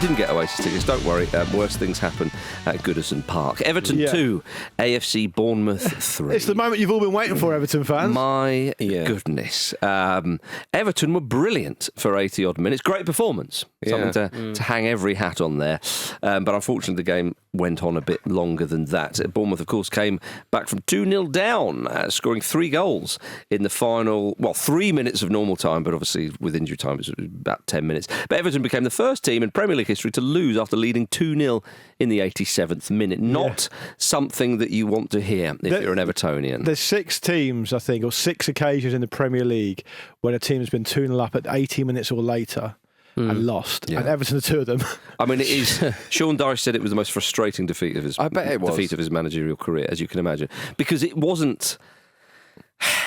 didn't get Oasis tickets, don't worry. Worse things happen at Goodison Park. Everton 2, AFC Bournemouth 3. It's the moment you've all been waiting for, Everton fans. My goodness. Everton were brilliant for 80-odd minutes. Great performance. Something to hang every hat on there. But unfortunately, the game went on a bit longer than that. Bournemouth, of course, came back from 2-0 down, scoring 3 goals in the final, 3 minutes of normal time, but obviously with injury time, it was about 10 minutes. But Everton became the first team in Premier League history to lose after leading 2-0 in the 87th minute. Not something that you want to hear if you're an Evertonian. There's 6 teams, I think, or 6 occasions in the Premier League when a team has been 2-0 up at 80 minutes or later and lost. And Everton are 2 of them. I mean, it is. Sean Dyche said it was the most frustrating defeat of his managerial career, as you can imagine, because it wasn't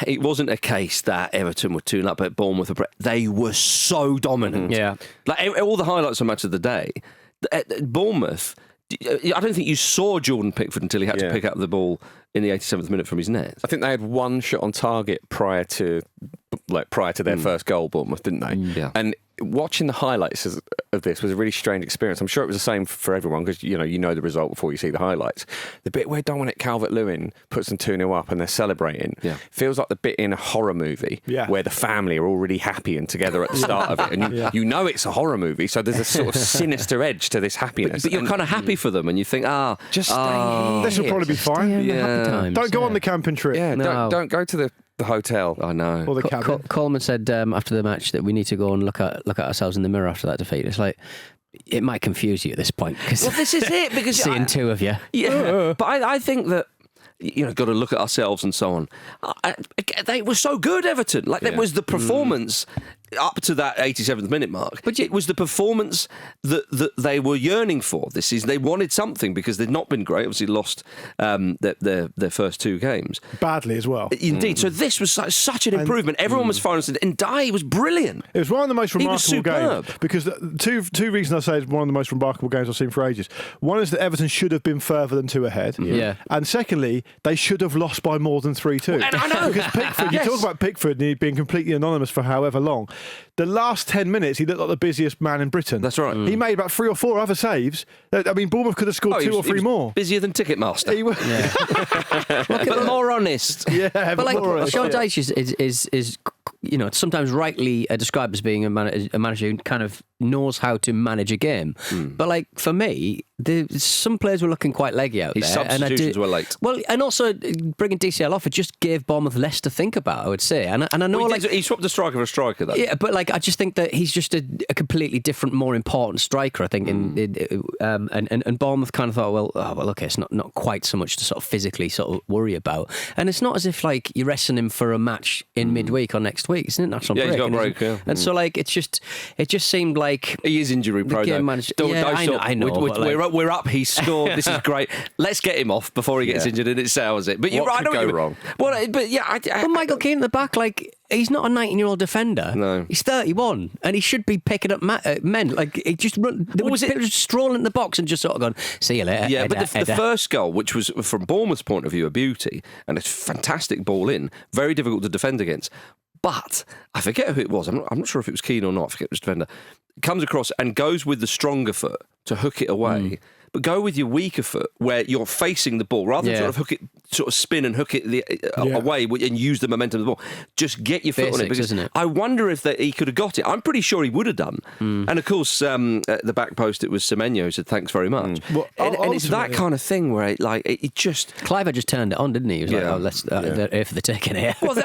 a case that Everton were 2-0 up at Bournemouth. They were so dominant. Like all the highlights of Match of the Day, at Bournemouth, I don't think you saw Jordan Pickford until he had to pick up the ball in the 87th minute from his net. I think they had 1 shot on target prior to their first goal, Bournemouth, didn't they? Yeah. And watching the highlights of this was a really strange experience. I'm sure it was the same for everyone because you know the result before you see the highlights. The bit where Dominic Calvert-Lewin puts them 2-0 up and they're celebrating feels like the bit in a horror movie where the family are all really happy and together at the start of it, and you know it's a horror movie, so there's a sort of sinister edge to this happiness. But you're kind of happy for them, and you think, just stay here. This will probably be fine. Don't go on the camping trip. Don't go to the hotel. I know. Or the cabin. Coleman said after the match that we need to go and look at ourselves in the mirror after that defeat. It's like, it might confuse you at this point. Well, this is it, because seeing 2 of you. Yeah, but I think that, got to look at ourselves and so on. They were so good, Everton. Like, it was the performance up to that 87th minute mark. But it was the performance that they were yearning for this season. They wanted something because they'd not been great. Obviously lost their first 2 games. Badly as well. Indeed. So this was such an improvement. Everyone was firing, and Dye was brilliant. It was one of the most remarkable games. Because two reasons I say it's one of the most remarkable games I've seen for ages. One is that Everton should have been further than 2 ahead. Yeah. And secondly, they should have lost by more than 3-2. And I know. Because Pickford, you talk about Pickford and he'd been completely anonymous for however long. The last 10 minutes, he looked like the busiest man in Britain. That's right. He made about 3 or 4 other saves. I mean, Bournemouth could have scored 2 or 3 more. Busier than Ticketmaster. He was. But more honest. Yeah, but like more honest. Sean Dyche is sometimes rightly described as being a manager who kind of knows how to manage a game. But like for me, some players were looking quite leggy out His there. substitutions were late. Well, and also bringing DCL off, it just gave Bournemouth less to think about, I would say. And I know he swapped a striker for a striker, though. Yeah, but like I just think that he's just a completely different, more important striker. I think, and Bournemouth kind of thought, okay, it's not quite so much to sort of physically sort of worry about. And it's not as if like you're resting him for a match in midweek or next week. It's an international break. Yeah, he's got a break. Yeah. And so like it just seemed like he is injury prone. I know. We're up. He's scored. This is great. Let's get him off before he gets injured and it sours it. But you're right. What could go wrong? Well, but yeah, but Michael Keane in the back, like he's not a 19-year-old defender. No, he's 31, and he should be picking up men. Like he just run. Was it just strolling in the box and just sort of gone, "See you later." Yeah, but the first goal, which was from Bournemouth's point of view a beauty and a fantastic ball in, very difficult to defend against. But I forget who it was. I'm not sure if it was Keane or not. I forget which defender. Comes across and goes with the stronger foot to hook it away. But go with your weaker foot where you're facing the ball rather than sort of spin and hook it away and use the momentum of the ball. Just get your foot on it. Because isn't it? I wonder if he could have got it. I'm pretty sure he would have done. And of course, at the back post, it was Semenyo who said thanks very much. Well, and it's that kind of thing where it just... Clive had just turned it on, didn't he? He was like, let's they're here for the taking here. Well,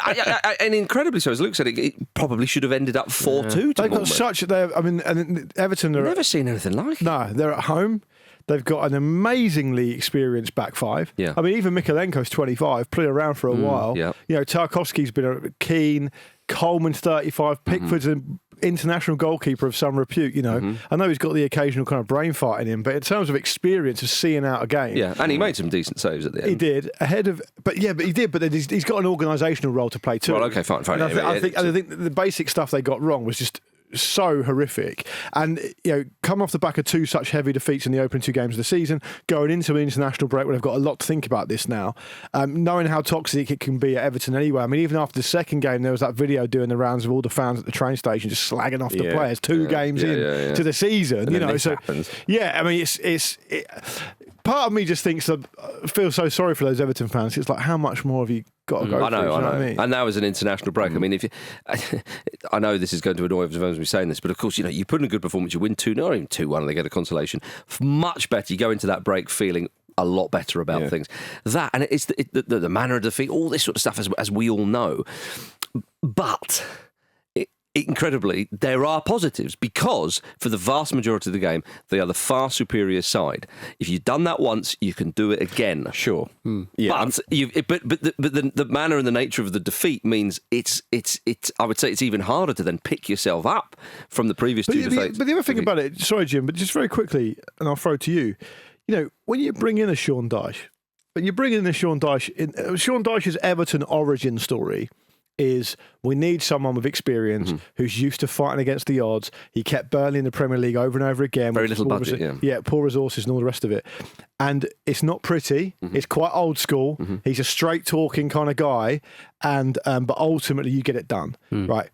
and incredibly so, as Luke said, it probably should have ended up 4-2. They've got such... and Everton are... I've never seen anything like it. No, they're at home. They've got an amazingly experienced back 5. Yeah. I mean, even Mikalenko's 25, played around for a while. Yeah. Tarkowski's been keen. Coleman's 35. Pickford's an international goalkeeper of some repute. I know he's got the occasional kind of brain fart in him, but in terms of experience of seeing out a game, and he made some decent saves at the end. He did but he did. But then he's got an organisational role to play too. Well, okay, fine. And I think the basic stuff they got wrong was just so horrific. And, come off the back of 2 such heavy defeats in the opening 2 games of the season, going into an international break where they've got a lot to think about this now, knowing how toxic it can be at Everton anyway. I mean, even after the second game, there was that video doing the rounds of all the fans at the train station just slagging off the players 2 games to the season. Happens. Yeah, I mean, it's part of me just thinks I feel so sorry for those Everton fans. It's like, how much more have you got to go through? I know. What I mean? And that was an international break. I mean, I know this is going to annoy everyone as we're saying this, but of course, you put in a good performance, you win 2-0, or even 2-1, and they get a consolation. Much better. You go into that break feeling a lot better about things. That, and it's the manner of defeat, all this sort of stuff, as we all know. But incredibly, there are positives, because for the vast majority of the game, they are the far superior side. If you've done that once, you can do it again. Sure. Yeah. But the manner and the nature of the defeat means it's. I would say it's even harder to then pick yourself up from the previous 2 defeats. But the other thing about it, sorry, Jim, but just very quickly, and I'll throw it to you. When you bring in a Sean Dyche, Sean Dyche's Everton origin story is, we need someone with experience who's used to fighting against the odds. He kept Burnley in the Premier League over and over again. Very little budget, poor resources and all the rest of it. And it's not pretty. It's quite old school. He's a straight talking kind of guy, and but ultimately you get it done, right?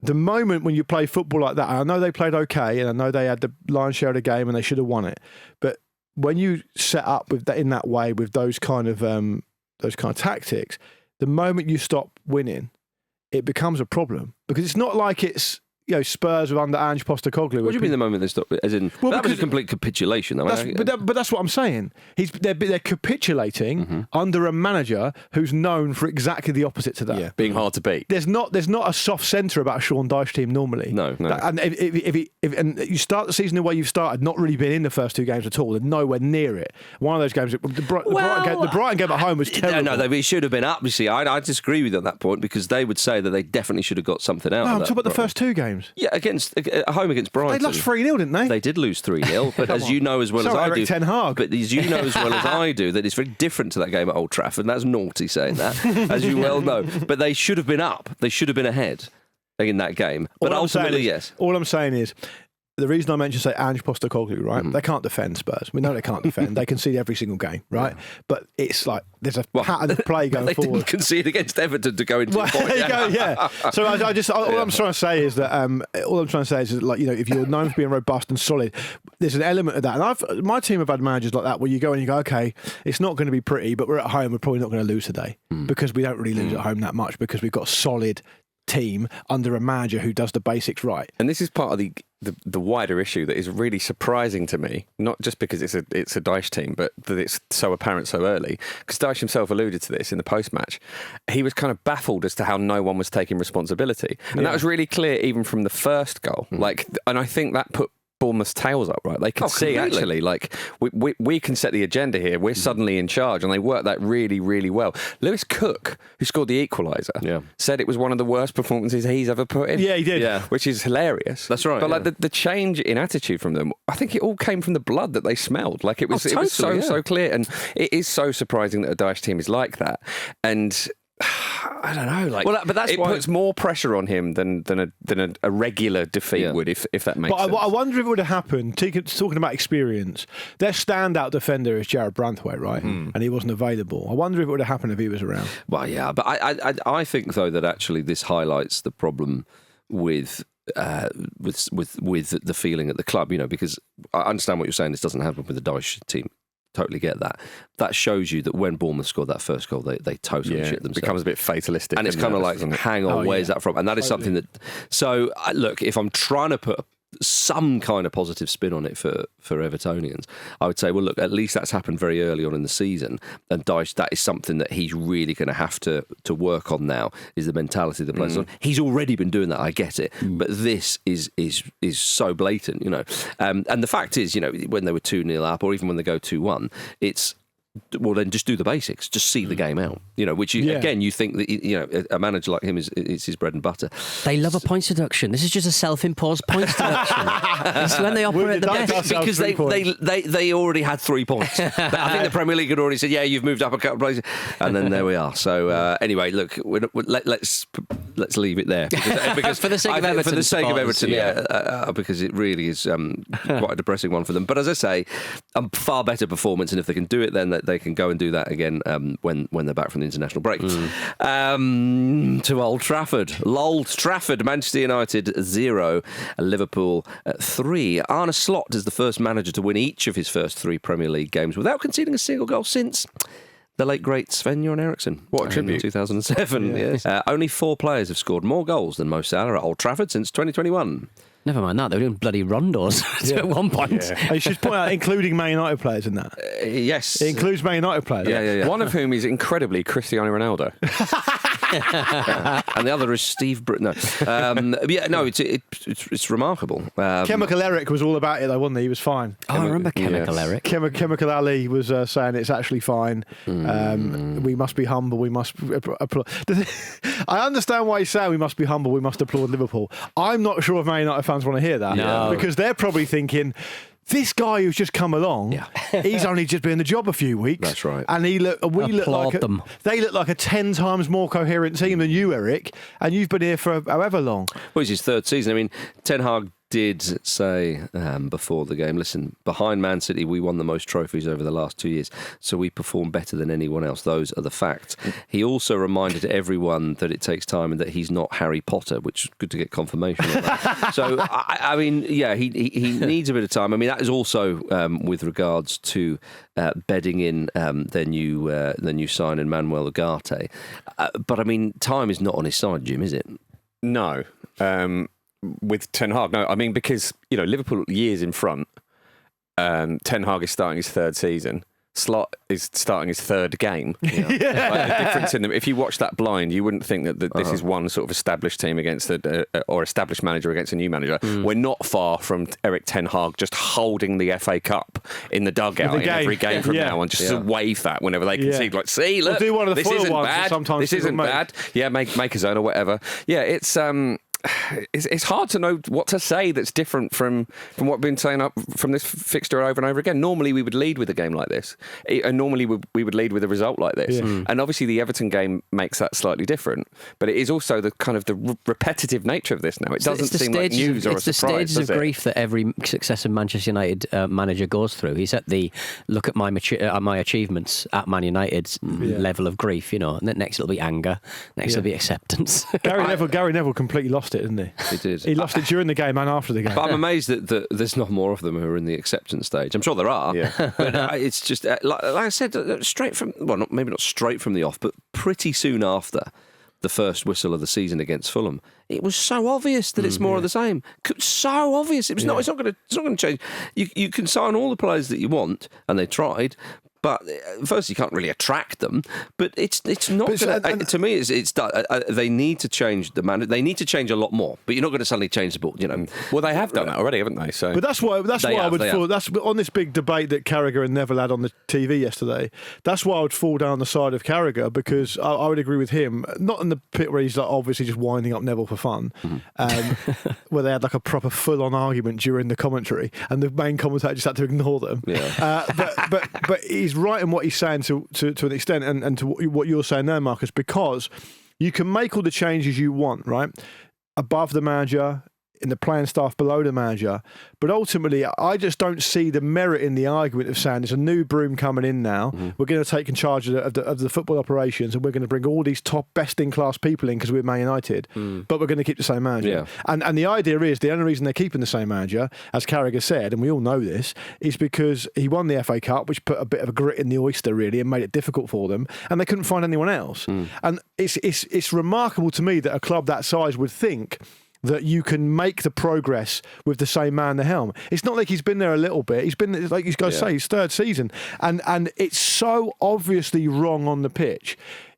The moment when you play football like that, and I know they played okay, and I know they had the lion's share of the game and they should have won it, but when you set up with that in that way, with those kind of tactics, the moment you stop winning, it becomes a problem, because it's not like it's Spurs with under Ange Postecoglou. What do you mean the moment they stop? As in, that was a complete capitulation. But that's what I'm saying. They're capitulating under a manager who's known for exactly the opposite to that. Yeah, being hard to beat. There's not a soft centre about a Sean Dyche team normally. No. And if you start the season the way you've started, not really been in the first 2 games at all, they're nowhere near it. One of those games, the Brighton game at home was terrible. No, they should have been up. You see, I disagree with you on that point, because they would say that they definitely should have got something out. I'm talking about the first 2 games. Yeah, at home against Brighton. They lost 3-0, didn't they? They did lose 3-0, but as you know as well as I Erik do, Ten Hag. But as you know as well as I do, that it's very different to that game at Old Trafford, and that's naughty saying that, as you well know. But they should have been up. They should have been ahead in that game. But ultimately, yes. All I'm saying is, the reason I mentioned, say, Ange Postecoglou, right? They can't defend Spurs. We know they can't defend. They concede every single game, right? Yeah. But it's like there's a pattern of play going forward. They didn't concede against Everton to go into the point. There you go, yeah. So all I'm trying to say is that like, if you're known for being robust and solid, there's an element of that. And my team have had managers like that where you go and you go, okay, it's not going to be pretty, but we're at home. We're probably not going to lose today because we don't really lose at home that much, because we've got a solid team under a manager who does the basics right. And this is part of the wider issue that is really surprising to me, not just because it's a Dyche team, but that it's so apparent so early. Because Dyche himself alluded to this in the post-match. He was kind of baffled as to how no one was taking responsibility. And that was really clear even from the first goal. And I think that put Bournemouth's tails up, right? They could see actually, like, we can set the agenda here. We're suddenly in charge, and they worked that really, really well. Lewis Cook, who scored the equaliser, said it was one of the worst performances he's ever put in. Yeah, he did. Yeah. Which is hilarious. That's right. But like the change in attitude from them, I think it all came from the blood that they smelled. Like it was so clear, and it is so surprising that a Dyche team is like that. And I don't know, like, but that's it why puts more pressure on him than a regular defeat would, if that makes sense. But I wonder if it would have happened, talking about experience, their standout defender is Jared Branthwaite, right? And he wasn't available. I wonder if it would have happened if he was around. Well, yeah, but I think, though, that actually this highlights the problem with the feeling at the club, because I understand what you're saying, this doesn't happen with the Dyche team. Totally get that. That shows you that when Bournemouth scored that first goal, they totally shit themselves. It becomes a bit fatalistic. And it's kind of like, hang on, where's that from? And that is something that... So, look, if I'm trying to put some kind of positive spin on it for Evertonians, I would say, well, look, at least that's happened very early on in the season. And Dyche, that is something that he's really going to have to work on now, is the mentality of the players. He's already been doing that, I get it. But this is so blatant, And the fact is, when they were 2-0 up, or even when they go 2-1, it's well, then just do the basics. Just see the game out. Which again, you think that a manager like him is his bread and butter. They love a points deduction. This is just a self-imposed points deduction. It's when they operate the best. Because they already had 3 points. I think the Premier League had already said, you've moved up a couple of places, and then there we are. So anyway, look, let's leave it there because for the sake of Everton, because it really is quite a depressing one for them. But as I say, a far better performance, and if they can do it, then they can go and do that again when they're back from the international break. To Old Trafford, Manchester United 0, Liverpool 3. Arne Slot is the first manager to win each of his first 3 Premier League games without conceding a single goal since the late great Sven-Göran Eriksson. What a tribute. 2007. Yes. Only 4 players have scored more goals than Mo Salah at Old Trafford since 2021. Never mind that, they were doing bloody rondos at one point. Yeah. You should point out, including Man United players in that. Yes. It includes Man United players. Yeah. One of whom is incredibly Cristiano Ronaldo. And the other is Steve No. It's remarkable. Chemical Erik was all about it, though, wasn't he? He was fine. I remember Chemical Erik. Chemical Ali was saying it's actually fine. We must be humble. We must applaud. I understand why he's saying we must be humble. We must applaud Liverpool. I'm not sure if Man United fans want to hear that because they're probably thinking, this guy who's just come along, he's only just been in the job a few weeks. That's right. And they look like a 10 times more coherent team than you, Erik, and you've been here for however long. Well, it's his 3rd season. I mean, Ten Hag did say before the game, listen, behind Man City, we won the most trophies over the last 2 years, so we perform better than anyone else. Those are the facts. He also reminded everyone that it takes time and that he's not Harry Potter, which is good to get confirmation of that. So, I mean, he needs a bit of time. I mean, that is also with regards to bedding in their new signing, Manuel Ugarte. But, I mean, time is not on his side, Jim, is it? No. With Ten Hag, no. I mean, because Liverpool years in front. Ten Hag is starting his 3rd season. Slot is starting his 3rd game. Like the difference in them. If you watch that blind, you wouldn't think that this is one sort of established team against or established manager against a new manager. We're not far from Erik Ten Hag just holding the FA Cup in the dugout in every game from now on, just to wave that whenever they concede. Like, see, look, do one of the this isn't ones bad. This isn't bad. Yeah, make a zone or whatever. Yeah, it's hard to know what to say that's different from what we've been saying up from this fixture over and over again. Normally we would lead with a game like this, and normally we would lead with a result like this. And obviously the Everton game makes that slightly different, but it is also the kind of the repetitive nature of this now. It doesn't seem like news or a surprise. It's the stages of grief that every successive Manchester United manager goes through. He's at the look at my achievements at Man United's level of grief, and then next it'll be anger, next it'll be acceptance. Gary Neville completely lost it, didn't he? He did. He lost it during the game and after the game. But I'm amazed that there's not more of them who are in the acceptance stage. I'm sure there are, but it's just like I said, straight from maybe not straight from the off, but pretty soon after the first whistle of the season against Fulham, it was so obvious that it's more of the same. So obvious. It was not. It's not going to change. You can sign all the players that you want, and they tried. But first, you can't really attract them. But it's not going to. To me, it's they need to change the man. They need to change a lot more. But you're not going to suddenly change the ball. Well, they have done that already, haven't they? So, but that's why I would fall. That's on this big debate that Carragher and Neville had on the TV yesterday. That's why I would fall down the side of Carragher, because I would agree with him. Not in the pit where he's like obviously just winding up Neville for fun, where they had like a proper full-on argument during the commentary, and the main commentator just had to ignore them. But he's right in what he's saying to an extent, and to what you're saying there, Marcus, because you can make all the changes you want, right? Above the manager, in the playing staff below the manager, but ultimately I just don't see the merit in the argument of saying there's a new broom coming in now, we're going to take in charge of the football operations, and we're going to bring all these top best in class people in because we're Man United, but we're going to keep the same manager. And the idea is the only reason they're keeping the same manager, as Carragher said, and we all know this, is because he won the FA Cup, which put a bit of a grit in the oyster really and made it difficult for them, and they couldn't find anyone else. And it's remarkable to me that a club that size would think that you can make the progress with the same man at the helm. It's not like he's been there a little bit. He's been, like you guys say, his 3rd season. And it's so obviously wrong on the pitch.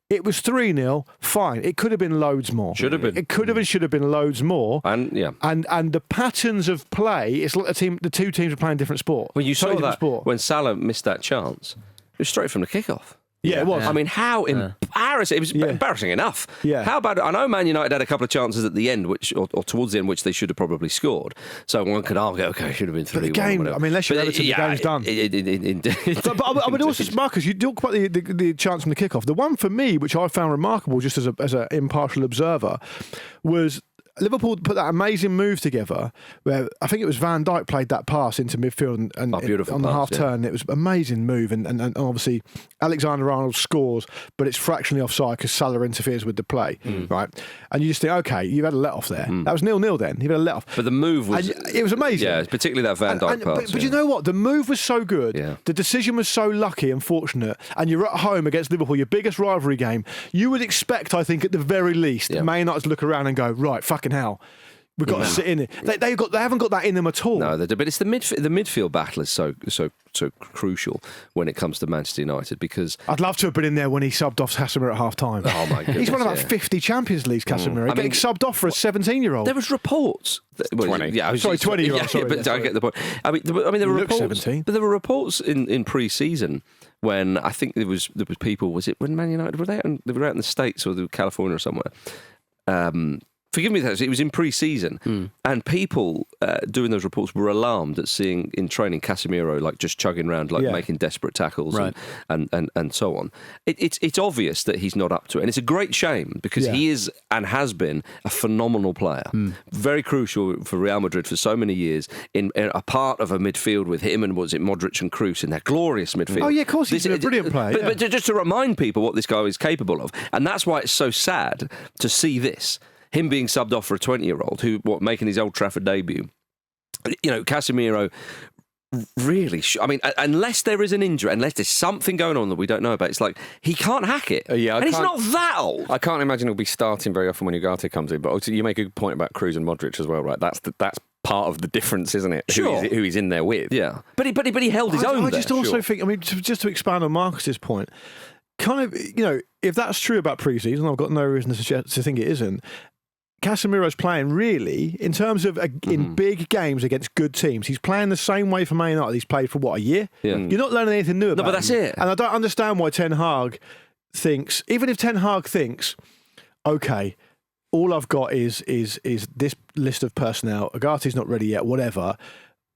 It was 3-0, fine. It could have been loads more. Should have been. It could have and should have been loads more. And the patterns of play, it's like the two teams are playing different sport. Well, you saw that when Salah missed that chance. It was straight from the kickoff. Yeah, it was. I mean, how embarrassing. It was embarrassing enough. Yeah. How about, I know Man United had a couple of chances at the end, or towards the end, which they should have probably scored. So one could argue, okay, it should have been 3-1. But the game, I mean, unless you're Everton, the game's done. But I would also, Marcus, you talk about the chance from the kickoff. The one for me, which I found remarkable just as an impartial observer, was Liverpool put that amazing move together where I think it was Van Dijk played that pass into midfield and on the half turn. It was an amazing move, and obviously Alexander-Arnold scores, but it's fractionally offside because Salah interferes with the play, right? And you just think, okay, you've had a let off there. That was 0-0 then. You've had a let off. But the move was... it was amazing. Yeah, particularly that Van Dijk pass. But you know what? The move was so good. The decision was so lucky and fortunate, and you're at home against Liverpool, your biggest rivalry game. You would expect, I think, at the very least, Man United to look around and go, right, fucking hell, we've got to sit in it. They haven't got that in them at all. No, but it's the midfield battle is so crucial when it comes to Manchester United, because I'd love to have been in there when he subbed off Casemiro at half time. Oh my goodness, he's won about 50 Champions Leagues, Casemiro. Getting subbed off for a 17-year-old. There was reports. 20. Yeah, 20-year-old. Sorry, but don't get the point. I mean, there were reports. 17. But there were reports in pre-season when I think there was people. Was it when Man United were they were out in the States or California or somewhere? Forgive me, it was in pre-season, and people doing those reports were alarmed at seeing in training Casemiro like just chugging around, like making desperate tackles and so on. It's obvious that he's not up to it, and it's a great shame because he is and has been a phenomenal player, very crucial for Real Madrid for so many years, in a part of a midfield with him and was it Modric and Kroos in their glorious midfield. Oh yeah, of course, he's a brilliant player. But just to remind people what this guy is capable of, and that's why it's so sad to see this. Him being subbed off for a 20-year-old making his Old Trafford debut. You know, Casemiro really... I mean, unless there is an injury, unless there's something going on that we don't know about, it's like he can't hack it. And he's not that old. I can't imagine he'll be starting very often when Ugarte comes in. But also, you make a good point about Kroos and Modric as well, right? That's part of the difference, isn't it? Sure. Who he's in there with. Yeah. But he held his own. I just also think, I mean, just to expand on Marcus's point, kind of, you know, if that's true about pre-season, I've got no reason to think it isn't. Casemiro's playing really, in terms of in big games against good teams, he's playing the same way for Man United he's played for, what, a year? Yeah. You're not learning anything new about him. No, but that's it. And I don't understand why Ten Hag thinks, even if Ten Hag thinks, okay, all I've got is this list of personnel, Ugarte's not ready yet, whatever,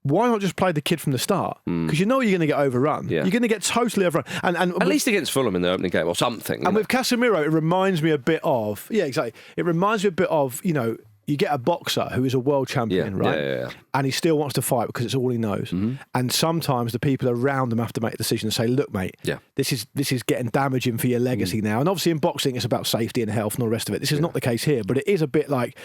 why not just play the kid from the start? Because you know you're going to get overrun. Yeah. You're going to get totally overrun. And at least against Fulham in the opening game or something. And with Casemiro, it reminds me a bit of... Yeah, exactly. It reminds me a bit of, you know, you get a boxer who is a world champion, right? Yeah. And he still wants to fight because it's all he knows. Mm-hmm. And sometimes the people around him have to make a decision and say, look, mate, this is getting damaging for your legacy now. And obviously in boxing, it's about safety and health and all the rest of it. This is not the case here, but it is a bit like,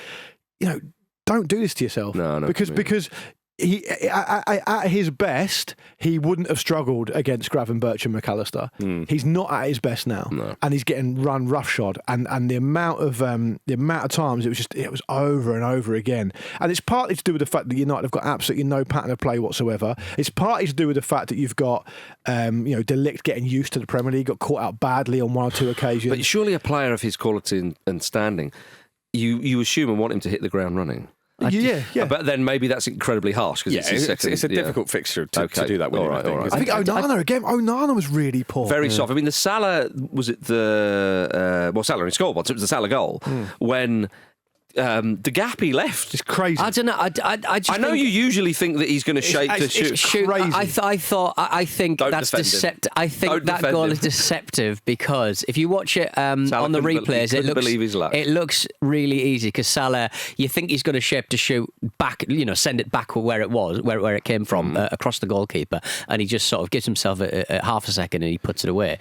you know, don't do this to yourself. No, because he, at his best, he wouldn't have struggled against Gravenberch and McAllister. He's not at his best now, and he's getting run roughshod. And the amount of times it was over and over again. And it's partly to do with the fact that United have got absolutely no pattern of play whatsoever. It's partly to do with the fact that you've got De Ligt getting used to the Premier League, got caught out badly on one or two occasions. But surely a player of his quality and standing, you assume and want him to hit the ground running. Yeah. But then maybe that's incredibly harsh because it's a difficult fixture to do that with. All right. I think Onana was really poor. Very soft. I mean, the Salah, was it Salah in scored once. It was the Salah goal when the gap he left. It's crazy. I don't know. I know you usually think that he's going to shake to shoot. It's crazy. I think that's deceptive. I think that goal is deceptive because if you watch it on the replays, it looks really easy because Salah, you think he's going to shape to shoot back, you know, send it back where it was, where it came from, across the goalkeeper, and he just sort of gives himself a half a second and he puts it away.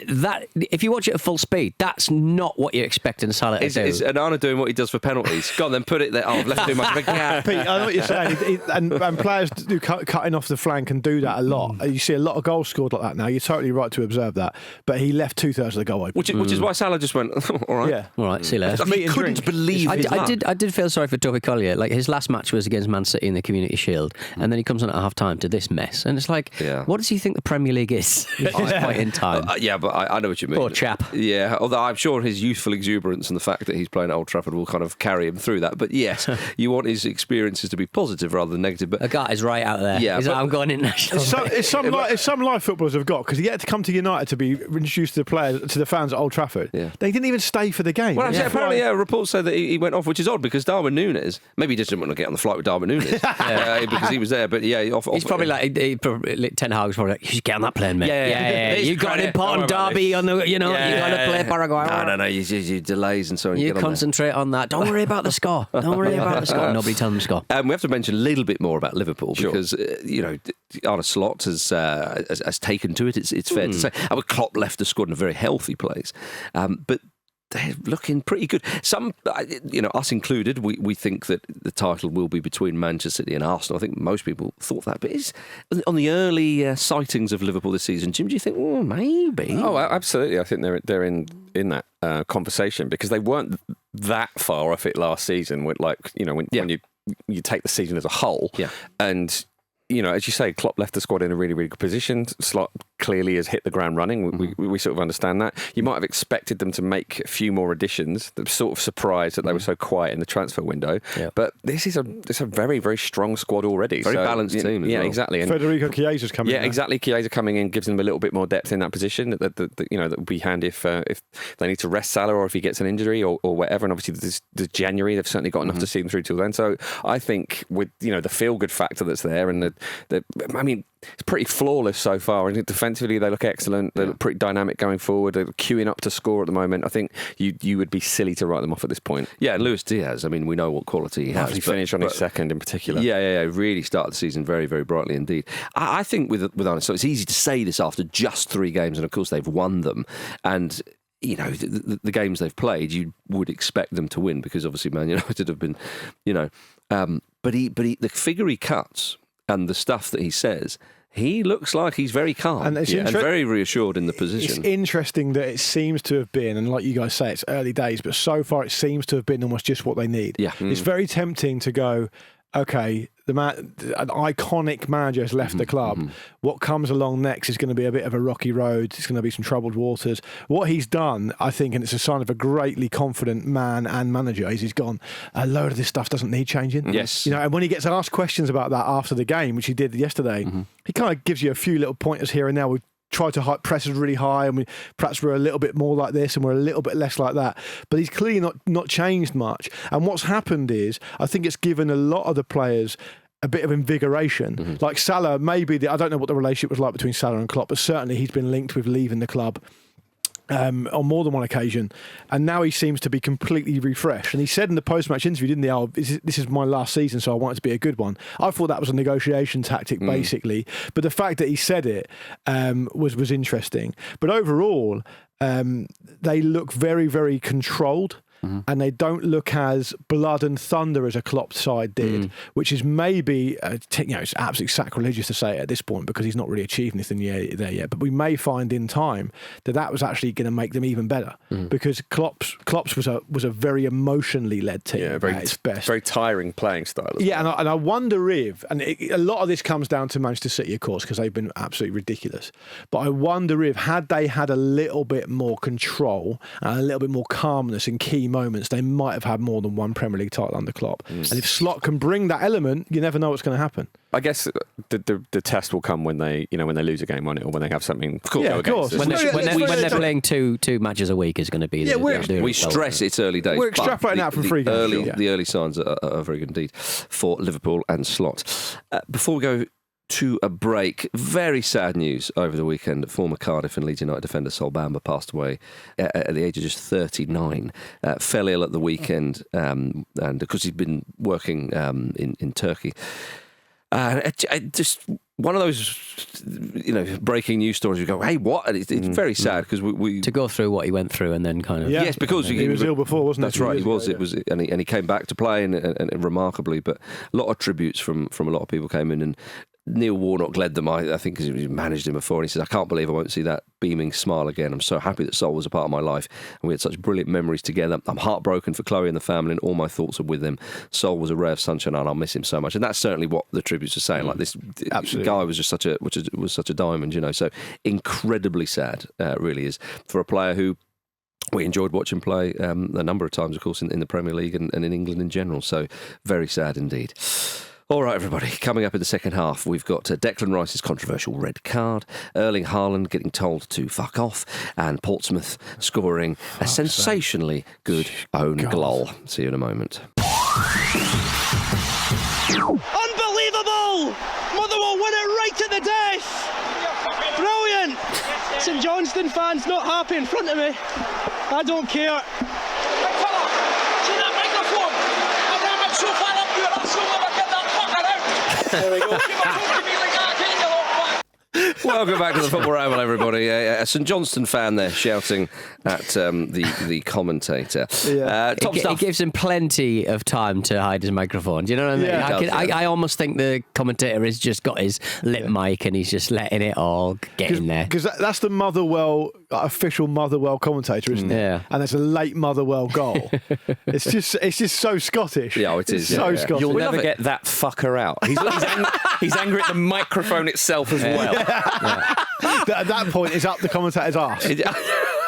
That if you watch it at full speed, that's not what you're expecting Salah to do. Is Onana doing what he does for penalties? Go on, then put it there. Oh, I've left too much of a gap. Pete, I know what you're saying. And players do cutting off the flank and do that a lot. You see a lot of goals scored like that now. You're totally right to observe that. But he left 2/3 of the goal open. Which is why Salah just went, all right. Yeah. All right, see you later. I couldn't believe his luck. I did feel sorry for Toby Collier. Like, his last match was against Man City in the Community Shield, and then he comes on at half-time to this mess. And it's like, what does he think the Premier League is at this point in time? But but I know what you mean. Poor chap. Yeah, although I'm sure his youthful exuberance and the fact that he's playing at Old Trafford will kind of carry him through that. But yes, you want his experiences to be positive rather than negative. But a guy is right out there. Yeah, he's like, I'm going international. It's some live footballers have got, because he had to come to United to be introduced to the fans at Old Trafford. Yeah. They didn't even stay for the game. Well, apparently, reports say that he went off, which is odd because Darwin Núñez, maybe he just didn't want to get on the flight with Darwin Núñez because he was there. But yeah, he's probably like Ten Hag's probably like, you should get on that plane, mate. Yeah. You've got an important derby on the, you got to play Paraguay. No, you delays and so on. You concentrate on that. Don't worry about the score. Nobody tell them the score. We have to mention a little bit more about Liverpool because Arne Slot has taken to it. It's fair to say. Klopp left the squad in a very healthy place, but they're looking pretty good. Some, us included, we think that the title will be between Manchester City and Arsenal. I think most people thought that. But on the early sightings of Liverpool this season, Jim, do you think, maybe? Oh, absolutely. I think they're in that conversation because they weren't that far off it last season. When you take the season as a whole, and as you say, Klopp left the squad in a really, really good position. Slot clearly has hit the ground running. We sort of understand that. You might have expected them to make a few more additions. They're sort of surprised that they were so quiet in the transfer window. Yeah. But this is a very, very strong squad already. Very balanced team as well. Exactly. And Federico Chiesa's coming in. Yeah, exactly. Chiesa coming in gives them a little bit more depth in that position. That would be handy if they need to rest Salah or if he gets an injury or whatever. And obviously this January, they've certainly got enough to see them through till then. So I think with the feel-good factor that's there and it's pretty flawless so far. And defensively, they look excellent. They look pretty dynamic going forward. They're queuing up to score at the moment. I think you would be silly to write them off at this point. Yeah, and Luis Diaz, we know what quality he has. He finished on his second in particular. Yeah. Really started the season very, very brightly indeed. I think with Arne, so it's easy to say this after just 3 games, and of course they've won them. And the games they've played, you would expect them to win because obviously Man United have been, but the figure he cuts and the stuff that he says, he looks like he's very calm and very reassured in the position. It's interesting that it seems to have been, and like you guys say, it's early days, but so far it seems to have been almost just what they need. Yeah. It's very tempting to go, okay, an iconic manager has left the club. What comes along next is going to be a bit of a rocky road. It's going to be some troubled waters. What he's done, I think, and it's a sign of a greatly confident man and manager, is he's gone, a load of this stuff doesn't need changing. Yes. And when he gets asked questions about that after the game, which he did yesterday, he kind of gives you a few little pointers here and there. We've tried to press us really high, and perhaps we're a little bit more like this and we're a little bit less like that. But he's clearly not changed much. And what's happened is, I think it's given a lot of the players a bit of invigoration. Like Salah, maybe, I don't know what the relationship was like between Salah and Klopp, but certainly he's been linked with leaving the club on more than one occasion, and now he seems to be completely refreshed. And he said in the post-match interview, didn't he, this is my last season, so I want it to be a good one. I thought that was a negotiation tactic, basically. But the fact that he said it was interesting. But overall, they look very, very controlled. And they don't look as blood and thunder as a Klopp side did, which is maybe, it's absolutely sacrilegious to say it at this point because he's not really achieved anything there yet. But we may find in time that was actually going to make them even better because Klopp's was a very emotionally led team at its best. Very tiring playing style. And I wonder if, a lot of this comes down to Manchester City, of course, because they've been absolutely ridiculous. But I wonder if, had they had a little bit more control and a little bit more calmness in key moments, they might have had more than one Premier League title under Klopp. And if Slot can bring that element, you never know what's going to happen. I guess the test will come when they lose a game on it or when they have something. Of course. When they're playing two matches a week is going to be. We stress it's early days. We're extrapolating out from 3 games. The early signs are very good indeed for Liverpool and Slot. Before we go to a break, very sad news over the weekend. Former Cardiff and Leeds United defender Sol Bamba passed away at the age of just 39. Fell ill at the weekend, and because he'd been working in Turkey. Just one of those, breaking news stories. You go, hey, what? And it's very sad because we to go through what he went through and then kind of yes, because he was ill before, wasn't it? That's right, he was. It was, and he came back to play and remarkably. But a lot of tributes from a lot of people came in, and Neil Warnock led them, I think, because he managed him before. And he says, I can't believe I won't see that beaming smile again. I'm so happy that Sol was a part of my life and we had such brilliant memories together. I'm heartbroken for Chloe and the family, and all my thoughts are with him. Sol was a ray of sunshine and I'll miss him so much. And that's certainly what the tributes are saying. Like, this guy was just such a diamond, you know. So incredibly sad, really is, for a player who we enjoyed watching play a number of times, of course, in the Premier League and in England in general. So very sad indeed. All right, everybody, coming up in the second half, we've got Declan Rice's controversial red card, Erling Haaland getting told to fuck off, and Portsmouth scoring a sensationally good own goal. See you in a moment. Unbelievable! Motherwell win it right at the death! Brilliant! St Johnstone fans not happy in front of me. I don't care. There we go. Welcome back to the Football Ramble, everybody. A St Johnstone fan there shouting at the commentator. Yeah. It gives him plenty of time to hide his microphone. Do you know what I mean? Yeah, I almost think the commentator has just got his lip mic and he's just letting it all get in there. Because that's the Motherwell, official Motherwell commentator, isn't it? Yeah. And there's a late Motherwell goal. It's just so Scottish. Yeah, it is. It's so Scottish. You'll never get that fucker out. He's angry at the microphone itself as well. At that point, it's up the commentator's arse.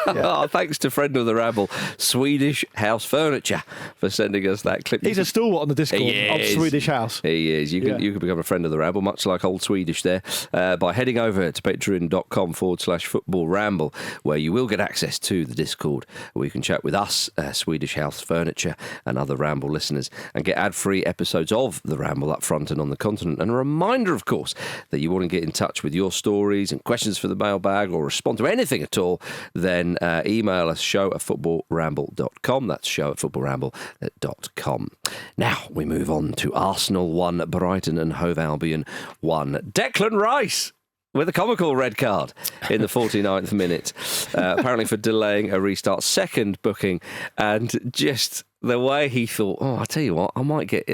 Oh, thanks to friend of the Ramble, Swedish House Furniture, for sending us that clip. He's a stalwart on the Discord He of is. Swedish House. He is. You can become a friend of the Ramble, much like old Swedish there, by heading over to patreon.com/Football Ramble, where you will get access to the Discord, where you can chat with us, Swedish House Furniture, and other Ramble listeners, and get ad-free episodes of the Ramble up front and on the continent. And a reminder, of course, that you want to get in touch with your stories and questions for the mailbag, or respond to anything at all, then email us, show@footballramble.com. That's show@footballramble.com. Now we move on to Arsenal 1, Brighton and Hove Albion 1. Declan Rice with a comical red card in the 49th minute, apparently for delaying a restart. Second booking, and just the way he thought, I tell you what, I might get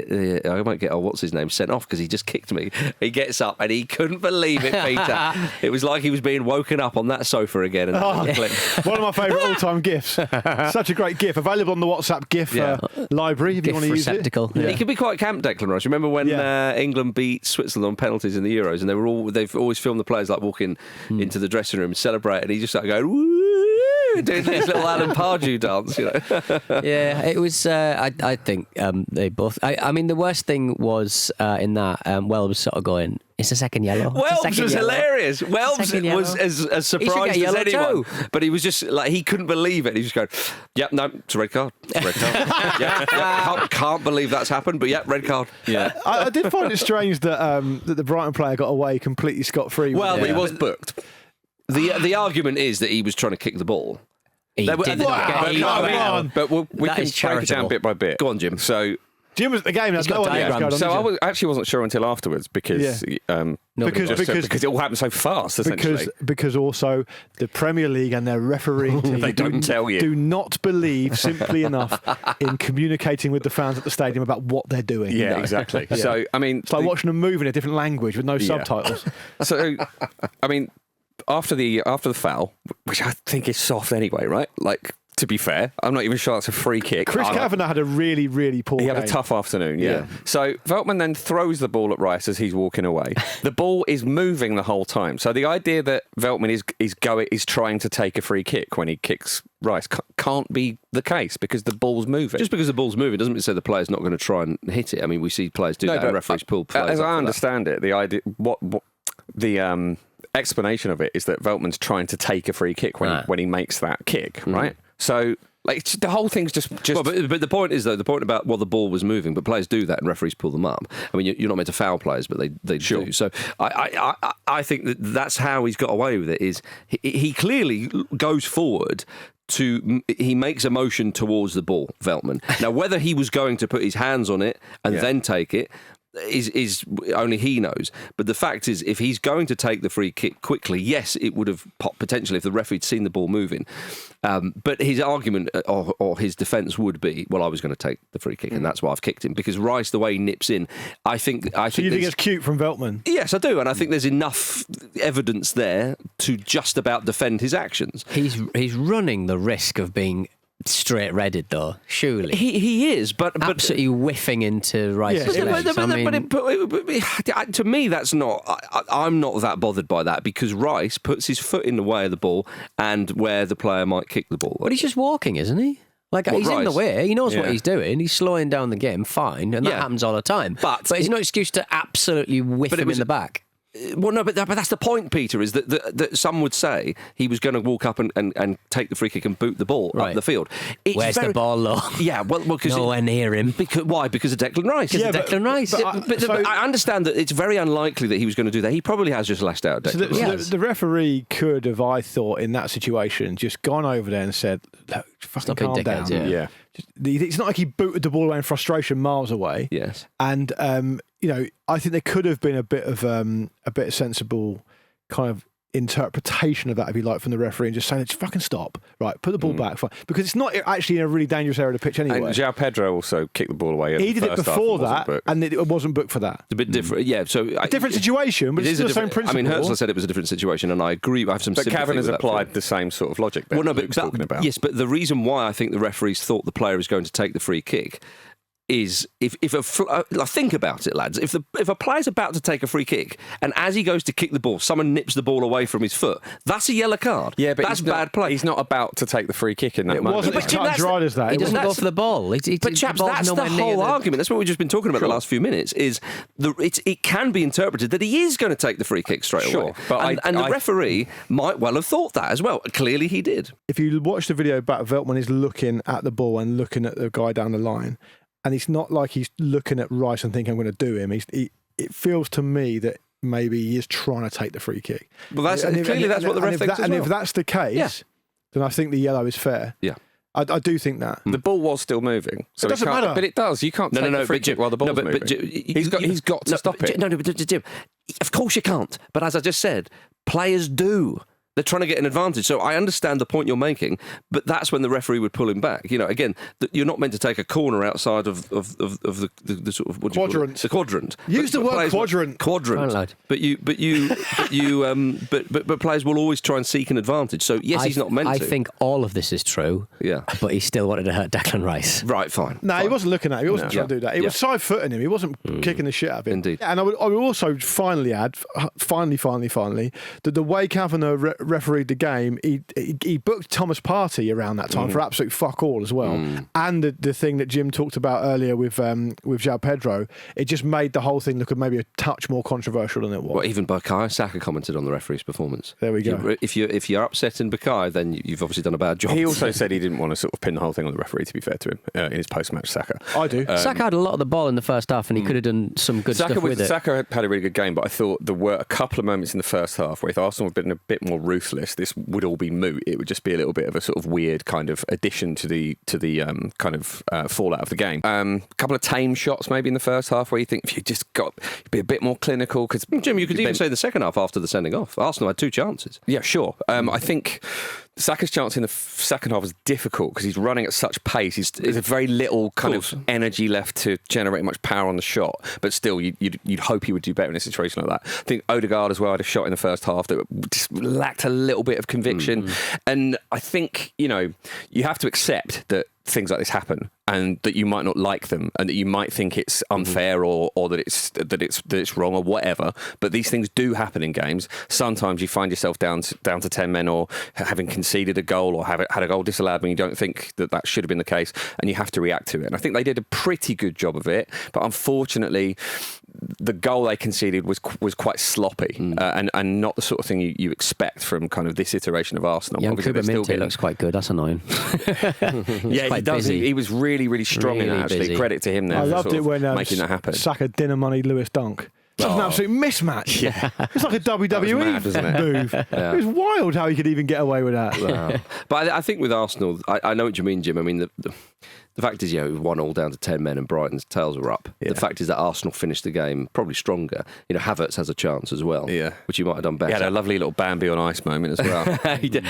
what's his name sent off because he just kicked me. He gets up and he couldn't believe it, Peter. It was like he was being woken up on that sofa again. And One of my favourite all-time GIFs. Such a great GIF. Available on the WhatsApp GIF library if you want to use it. Yeah. He can be quite camp, Declan Rice. Remember when England beat Switzerland on penalties in the Euros, and they've always filmed the players like walking into the dressing room and celebrate, and he just started going, woo, doing this little Alan Pardew dance, you know. Yeah, it was. I think they both. I mean, the worst thing was in that Welbs was sort of going, it's a second yellow. Welbs was hilarious. Welbs was as surprised as anyone. But he was just like, he couldn't believe it. He just go, yep, no, it's a red card. Red card. Can't believe that's happened, but red card. Yeah. I did find it strange that the Brighton player got away completely scot-free. Well, but he was booked. The argument is that he was trying to kick the ball. He did not. But we can break it down bit by bit. Go on, Jim. So Jim was at the game. He's got diagrams. So I actually wasn't sure until afterwards because it all happened so fast. Essentially, because also the Premier League and their refereeing team they don't tell you. Do not believe simply enough in communicating with the fans at the stadium about what they're doing. Yeah, exactly. Yeah. So I mean, it's like watching them move in a different language with no subtitles. So I mean, after the foul, which I think is soft anyway, right? Like, to be fair, I'm not even sure that's a free kick. Chris Kavanagh had a really, really poor game. He had a tough afternoon, yeah. So Veltman then throws the ball at Rice as he's walking away. The ball is moving the whole time. So the idea that Veltman is trying to take a free kick when he kicks Rice can't be the case because the ball's moving. Just because the ball's moving doesn't mean to say the player's not going to try and hit it. I mean, we see players do that and referees pull players. As I understand it, the idea, the explanation of it is that Veltman's trying to take a free kick when he makes that kick, right? So, like, the whole thing's just. Well, but the point is, though, the point about the ball was moving, but players do that and referees pull them up. I mean, you're not meant to foul players, but they do. So I think that's how he's got away with it. Is he clearly goes forward. He makes a motion towards the ball, Veltman. Now, whether he was going to put his hands on it and then take it, is only he knows. But the fact is, if he's going to take the free kick quickly, yes, it would have popped potentially if the referee had seen the ball moving. But his argument or his defence would be, well, I was going to take the free kick, and that's why I've kicked him. Because Rice, the way he nips in, I think you think it's cute from Veltman? Yes, I do, and I think there's enough evidence there to just about defend his actions. He's running the risk of being straight redded, though. Surely he is, but absolutely whiffing into Rice's legs. But to me, that's not. I'm not that bothered by that because Rice puts his foot in the way of the ball and where the player might kick the ball. But he's just walking, isn't he? Like, he's Rice? in the way. He knows what he's doing. He's slowing down the game, fine, and that happens all the time. But it's no excuse to absolutely whiff him in the back. Well, no, but that's the point, Peter, is that some would say he was going to walk up and take the free kick and boot the ball up the field. Where's the ball, though? Yeah, well, because nowhere near him. Why? Because of Declan Rice. Declan Rice. But I understand that it's very unlikely that he was going to do that. He probably has just lashed out Declan Rice. So the referee could have, I thought, in that situation, just gone over there and said, "Look, fucking calm down." Yeah. It's not like he booted the ball away in frustration miles away. Yes. And, I think there could have been a bit of sensible kind of interpretation of that, if you like, from the referee and just saying, just fucking stop. Right, put the ball back. Because it's not actually in a really dangerous area of the pitch anyway. And João Pedro also kicked the ball away. He did it before that, and it wasn't booked for that. It's a bit different. Yeah, so... A different situation, but it's still the same principle. I mean, Herzl said it was a different situation, and I agree. I have some sympathy But Cavan has with that applied the same sort of logic that Luke's talking about. Yes, but the reason why I think the referees thought the player is going to take the free kick is think about it, lads. If a player's about to take a free kick and as he goes to kick the ball, someone nips the ball away from his foot, that's a yellow card. Yeah, but that's bad play. He's not about to take the free kick in that moment. It wasn't as cut and dried as that. He doesn't go for the ball. But chaps, that's the whole argument. That's what we've just been talking about the last few minutes. It can be interpreted that he is going to take the free kick straight away. But the referee might well have thought that as well. Clearly, he did. If you watch the video back, Veltman is looking at the ball and looking at the guy down the line. And it's not like he's looking at Rice and thinking, I'm going to do him. It feels to me that maybe he is trying to take the free kick. Well, that's what the ref thinks as well. And if that's the case, then I think the yellow is fair. Yeah. I do think that. The ball was still moving. So it doesn't matter. But it does. You can't take the free kick while the ball's moving. He's got to stop it. No, Jim, of course you can't. But as I just said, players do. They're trying to get an advantage. So I understand the point you're making, but that's when the referee would pull him back. Again, you're not meant to take a corner outside of the sort of quadrant. The quadrant. Use the word quadrant. Quadrant. But players will always try and seek an advantage. So yes, he's not meant to. I think all of this is true. Yeah. But he still wanted to hurt Declan Rice. Right. Fine. No, he wasn't looking at him. He wasn't trying to do that. He was side footing him. He wasn't kicking the shit out of him. Indeed. And I would also finally add, that the way Kavanagh refereed the game, he booked Thomas Partey around that time for absolute fuck all as well. And the thing that Jim talked about earlier with João Pedro, it just made the whole thing look maybe a touch more controversial than it was. Well, even Bukayo Saka commented on the referee's performance. There we go. If you're upsetting Bukayo, then you've obviously done a bad job. He also said he didn't want to sort of pin the whole thing on the referee, to be fair to him, in his post-match, Saka. I do. Saka had a lot of the ball in the first half and he could have done some good stuff with it. Saka had a really good game, but I thought there were a couple of moments in the first half where if Arsenal had been a bit more ruthless, this would all be moot. It would just be a little bit of a sort of weird kind of addition to the kind of fallout of the game. A couple of tame shots maybe in the first half where you think if you just be a bit more clinical. Because Jim, you could even say the second half after the sending off. Arsenal had 2 chances. Yeah, sure. I think Saka's chance in the second half was difficult because he's running at such pace. There's very little kind of energy left to generate much power on the shot. But still, you'd hope he would do better in a situation like that. I think Odegaard as well had a shot in the first half that just lacked a little bit of conviction. And I think, you have to accept that things like this happen and that you might not like them and that you might think it's unfair or that it's wrong or whatever, but these things do happen in games. Sometimes you find yourself down to 10 men or having conceded a goal or had a goal disallowed when you don't think that should have been the case, and you have to react to it. And I think they did a pretty good job of it, but unfortunately the goal they conceded was quite sloppy and not the sort of thing you expect from kind of this iteration of Arsenal. Yeah, Kuba looks quite good. That's annoying. Yeah, he does. He was really, really strong in that, actually. Busy. Credit to him there. I loved it when making that happen. Saka dinner money Lewis Dunk. It's an absolute mismatch. Yeah. It's like a WWE move. Yeah. It was wild how he could even get away with that. Wow. But I think with Arsenal, I know what you mean, Jim. I mean, The fact is, 1-1 down to 10 men and Brighton's tails were up. Yeah. The fact is that Arsenal finished the game probably stronger. Havertz has a chance as well, which you might have done better. He had a lovely little Bambi on ice moment as well. He did.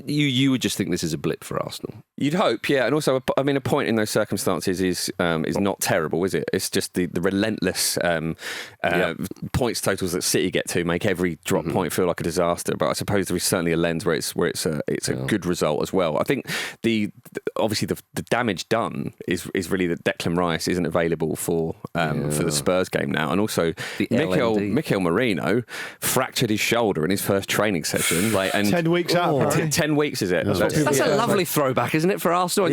You would just think this is a blip for Arsenal. You'd hope, yeah. And also, a point in those circumstances is not terrible, is it? It's just the relentless points totals that City get to make every drop point feel like a disaster. But I suppose there is certainly a lens where it's a good result as well. I think obviously the damage done is really that Declan Rice isn't available for the Spurs game now, and also Mikel Merino fractured his shoulder in his first training session. 10 weeks out. 10 weeks, is it? That's a lovely throwback, isn't it, for Arsenal?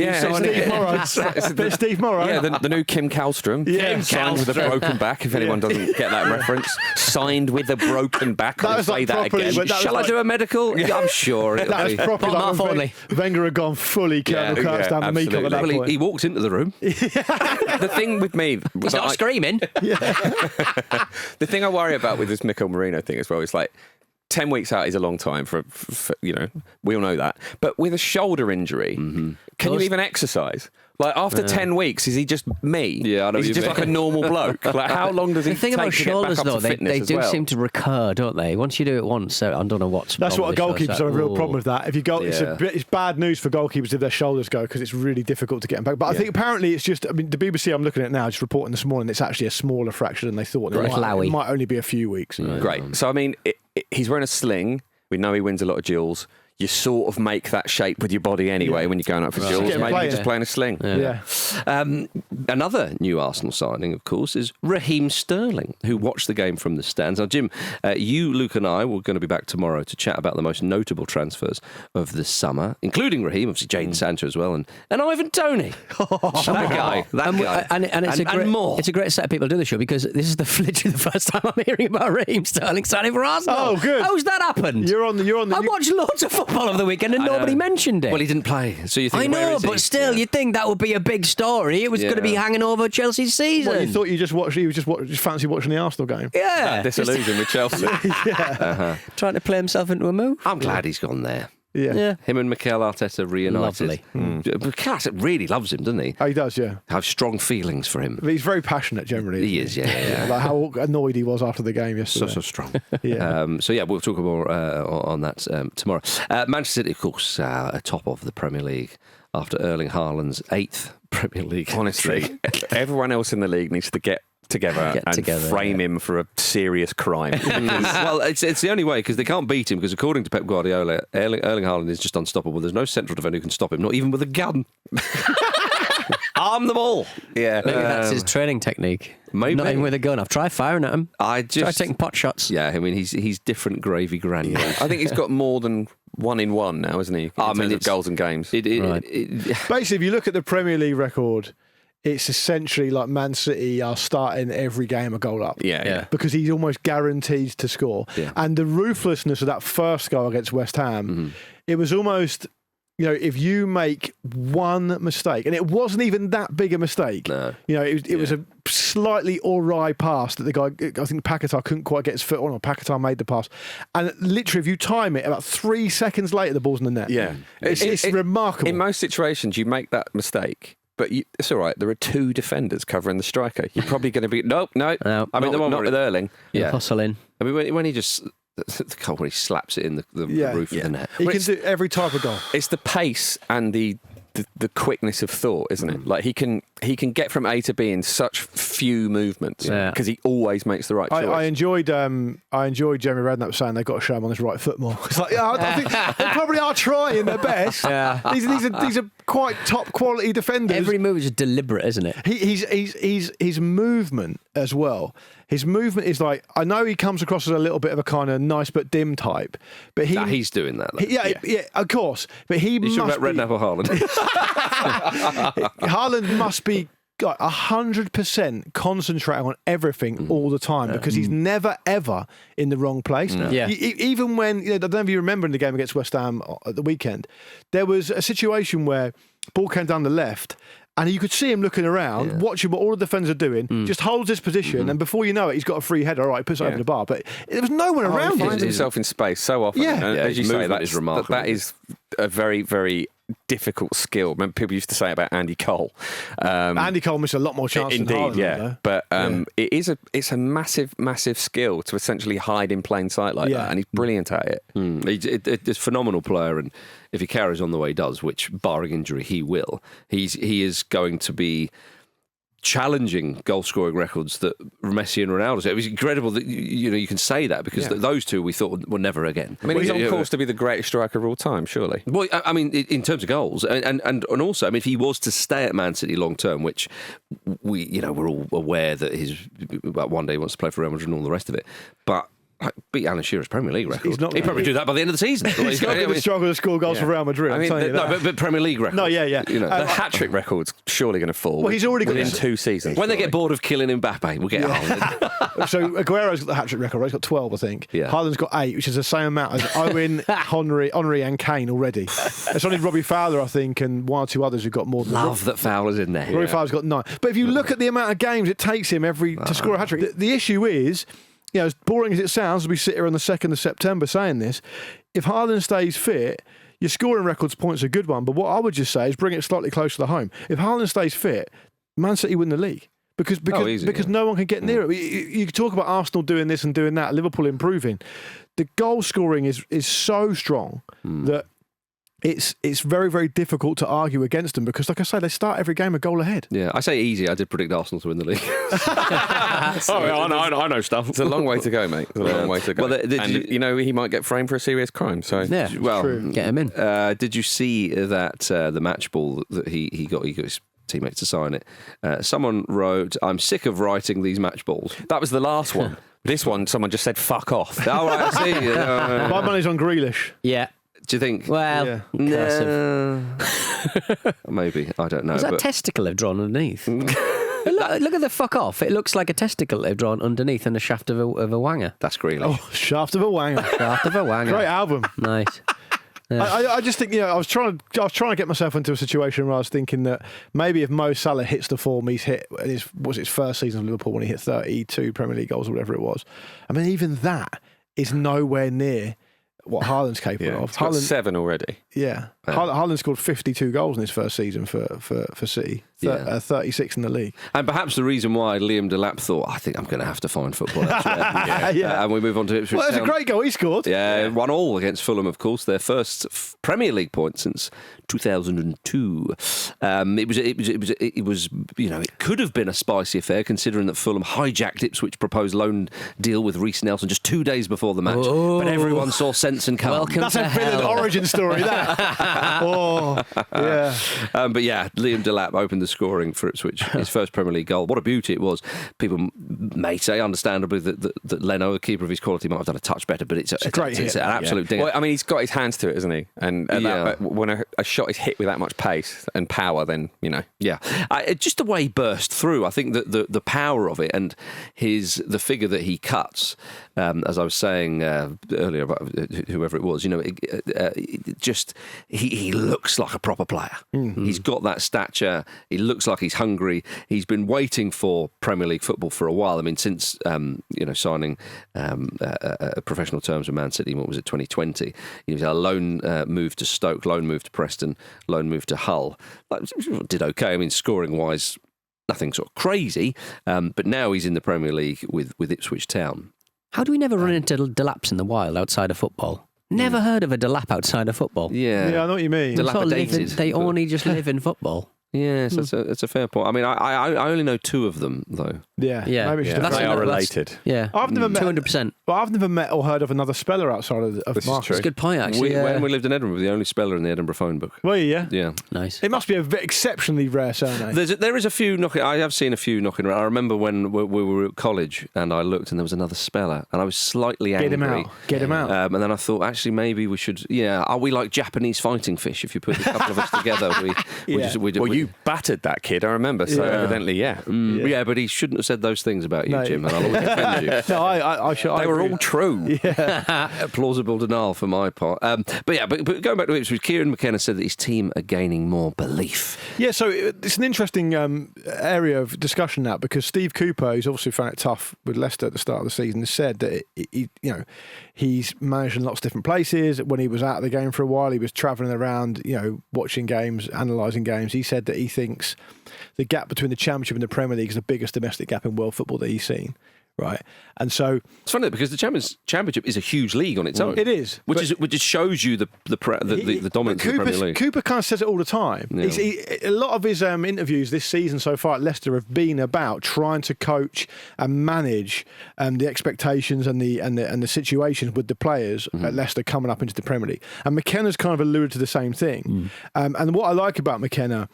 Steve Morrow. Yeah, the new Kim Kallstrom. Signed with a broken back, if anyone doesn't get that reference. Signed with a broken back. I'll say that again. Shall I do a medical? Yeah, I'm sure. That was properly like Wenger had gone fully Colonel Kurtz down the Meek at that point. He walked into the room. The thing with me... He's not screaming. The thing I worry about with this Mikel Merino thing as well is 10 weeks out is a long time for we all know that. But with a shoulder injury, can you even exercise? After 10 weeks, is he just me? Yeah, I know. Is he just like a normal bloke? How long does he take to get back up to fitness as well? The thing about shoulders, though, they do seem to recur, don't they? Once you do it once, I don't know what's That's wrong what a with goalkeeper's got a real problem with that. If you go, Yeah. it's bad news for goalkeepers if their shoulders go because it's really difficult to get them back. But I think apparently it's just, the BBC I'm looking at now, just reporting this morning, it's actually a smaller fracture than they thought. It might only be a few weeks. Great. So, he's wearing a sling. We know he wins a lot of duels. You sort of make that shape with your body anyway when you're going up for duels. Maybe you're just playing a sling. Yeah. Another new Arsenal signing, of course, is Raheem Sterling, who watched the game from the stands. Now, Jim, you, Luke and I were going to be back tomorrow to chat about the most notable transfers of the summer, including Raheem, obviously Jadon Sancho as well, and Ivan Toney. That guy. And it's a great set of people to do the show because this is literally the first time I'm hearing about Raheem Sterling signing for Arsenal. Oh, good. How's that happened? You're on the. I watched loads of football over the weekend and nobody mentioned it. Well, he didn't play, so you think, I know, but still, you'd think that would be a big story. It was going to be hanging over Chelsea's season. What, you thought you just fancy watching the Arsenal game? Yeah. Disillusion with Chelsea. Trying to play himself into a move. I'm glad he's gone there. Yeah. Him and Mikel Arteta reunited. Lovely. Mikel really loves him, doesn't he? Oh, he does, yeah. I have strong feelings for him. But he's very passionate generally. He is, yeah. Like how annoyed he was after the game yesterday. So strong. Yeah. We'll talk more on that tomorrow. Manchester City, of course, atop of the Premier League after Erling Haaland's 8th Premier League. Honestly, everyone else in the league needs to get together and frame him for a serious crime. Well, it's the only way because they can't beat him because according to Pep Guardiola, Erling Haaland is just unstoppable. There's no central defender who can stop him, not even with a gun. Arm them all. Yeah. Maybe that's his training technique. Maybe. Not even with a gun. I've tried firing at him. Tried taking pot shots. Yeah, he's different gravy granny. I think he's got more than 1-in-1 now, isn't he? In terms of goals and games. Basically, if you look at the Premier League record, it's essentially like Man City are starting every game a goal up. Yeah. Because he's almost guaranteed to score. Yeah. And the ruthlessness of that first goal against West Ham, it was almost, if you make one mistake, and it wasn't even that big a mistake. No. It was a slightly awry pass that the guy, I think Paquetá couldn't quite get his foot on, or Paquetá made the pass. And literally, if you time it, about 3 seconds later, the ball's in the net. Yeah. It's remarkable. In most situations, you make that mistake. But it's all right. There are 2 defenders covering the striker. You're probably going to be no. I mean, not with Erling. Yeah, hustle in. I mean, when he just the goal when he slaps it in the roof of the net. He can do every type of goal. It's the pace and the quickness of thought, isn't it? Like he can get from A to B in such few movements because he always makes the right choice. I enjoyed Jeremy Redknapp saying they've got to show him on his right foot more. It's like, I think they probably are trying their best. These are quite top quality defenders. Every move is deliberate, isn't it? His movement as well. His movement is like, I know he comes across as a little bit of a kind of nice but dim type, but he's doing that. Though. Yeah, of course. But he you must about Redknapp or Haaland? Haaland must be 100% concentrating on everything all the time because he's never ever in the wrong place. Even when I don't know if you remember in the game against West Ham at the weekend, there was a situation where ball came down the left. And you could see him looking around, watching what all the defenders are doing, just holds his position, and before you know it, he's got a free header. All right, puts it over the bar. But there was no one around him. He finds himself in space so often. Yeah. And as you say, is remarkable. That is a very, very difficult skill. Remember, people used to say about Andy Cole. Andy Cole missed a lot more chances Indeed, than Haaland, yeah. though. But it's a massive skill to essentially hide in plain sight like that, and he's brilliant at it. He's a phenomenal player, and if he carries on the way he does, which barring injury he will, he is going to be challenging goal-scoring records that Messi and Ronaldo. It was incredible that you can say that because those two we thought were never again. I mean, he's on course to be the greatest striker of all time, surely. Well, I mean, in terms of goals, and also, I mean, if he was to stay at Man City long term, which we're all aware that one day he wants to play for Real Madrid and all the rest of it, but beat Alan Shearer's Premier League record. He'd probably do that by the end of the season. He's not going to struggle to score goals for Real Madrid. But Premier League record. No, yeah. The hat-trick record's surely going to fall. Well, he's already got within 2 seasons. When they get bored of killing Mbappe, we'll get Haaland. So Aguero's got the hat-trick record, right? He's got 12, I think. Yeah. Haaland's got 8, which is the same amount as Owen, Henry and Kane already. It's only Robbie Fowler, I think, and 1 or 2 others who've got more than Love that Fowler's in there. Robbie Fowler's got 9. But if you look at the amount of games it takes him to score a hat-trick, the issue is, as boring as it sounds, as we sit here on the 2nd of September saying this, if Haaland stays fit, your scoring records point's a good one. But what I would just say is bring it slightly closer to home. If Haaland stays fit, Man City win the league. Because no one can get near it. You talk about Arsenal doing this and doing that, Liverpool improving. The goal scoring is so strong that it's very, very difficult to argue against them because, like I say, they start every game a goal ahead. Yeah, I say easy. I did predict Arsenal to win the league. I know stuff. It's a long way to go, mate. It's a long way to go. Well, he might get framed for a serious crime. So get him in. Did you see that the match ball that he got his teammates to sign it? Someone wrote, "I'm sick of writing these match balls." That was the last one. This one, someone just said "fuck off." Oh, right, I see. My money's on Grealish. Yeah. Do you think? Well, maybe. I don't know. Is that a testicle they've drawn underneath? Look at the fuck off. It looks like a testicle they've drawn underneath and the shaft of a wanger. That's Grealish. Oh, Shaft of a Wanger. Shaft of a wanger. Great album. Nice. I just think I was trying to get myself into a situation where I was thinking that maybe if Mo Salah hits the form he's hit, was his first season of Liverpool when he hit 32 Premier League goals or whatever it was. I mean, even that is nowhere near what Haaland's capable of. He's got 7 already. Yeah. Haaland scored 52 goals in his first season for City. 36 in the league. And perhaps the reason why Liam Delap thought, I think I'm going to have to find football elsewhere. And we move on to Ipswich. Well, that's a great goal he scored. Yeah, 1-1 against Fulham, of course, their first Premier League point since 2002. It was it could have been a spicy affair considering that Fulham hijacked Ipswich proposed loan deal with Reece Nelson just 2 days before the match. But everyone saw sense and calm. Welcome That's a villain origin story, that. But Liam Delap opened the scoring for Ipswich, his first Premier League goal. What a beauty it was. People may say, understandably, that Leno, a keeper of his quality, might have done a touch better, but it's an absolute dinger. Well, I mean, he's got his hands to it, hasn't he? And when a shot is hit with that much pace and power, then, Yeah. Just the way he burst through, I think that the power of it and the figure that he cuts, as I was saying earlier about whoever it was, he looks like a proper player. Mm-hmm. He's got that stature. He looks like he's hungry. He's been waiting for Premier League football for a while. I mean, since signing professional terms with Man City, what was it, 2020? He was a loan move to Stoke, loan move to Preston, loan move to Hull. Did okay. I mean, scoring wise, nothing sort of crazy. But now he's in the Premier League with Ipswich Town. How do we never run into Delaps in the wild outside of football? Never heard of a Delap outside of football. Yeah, I know what you mean. Dilapidated. They only just live in football. Yes, it's a fair point. I mean, I only know 2 of them though. Yeah. Maybe they are related. Yeah, I've never met 200%. But I've never met or heard of another speller outside of This Marcus. is It's a good point, actually. When we lived in Edinburgh, we were the only speller in the Edinburgh phone book. Were you? Yeah. Yeah. Nice. It must be an exceptionally rare surname. There is a few knocking. I have seen a few knocking around. I remember when we were at college and I looked and there was another speller and I was slightly angry. Get him out. And then I thought, actually, maybe we should. Yeah, are we like Japanese fighting fish? If you put a couple of us together, we You battered that kid, I remember. So evidently, Yeah, but he shouldn't have said those things about you, Jim, and I'll always defend you. No, I should. they were all true. Plausible denial for my part. But going back to Ipswich, Kieran McKenna said that his team are gaining more belief. Yeah, so it's an interesting area of discussion now, because Steve Cooper, who's obviously found it tough with Leicester at the start of the season, has said that he's managed in lots of different places. When he was out of the game for a while, he was travelling around, watching games, analysing games. He said that he thinks the gap between the Championship and the Premier League is the biggest domestic gap in world football that he's seen. Right, and so it's funny because the Championship is a huge league on its own. It is, which just shows you the dominance of the Premier League. Cooper kind of says it all the time. Yeah. A lot of his interviews this season so far at Leicester have been about trying to coach and manage the expectations and the situations with the players at Leicester coming up into the Premier League. And McKenna's kind of alluded to the same thing. And what I like about McKenna,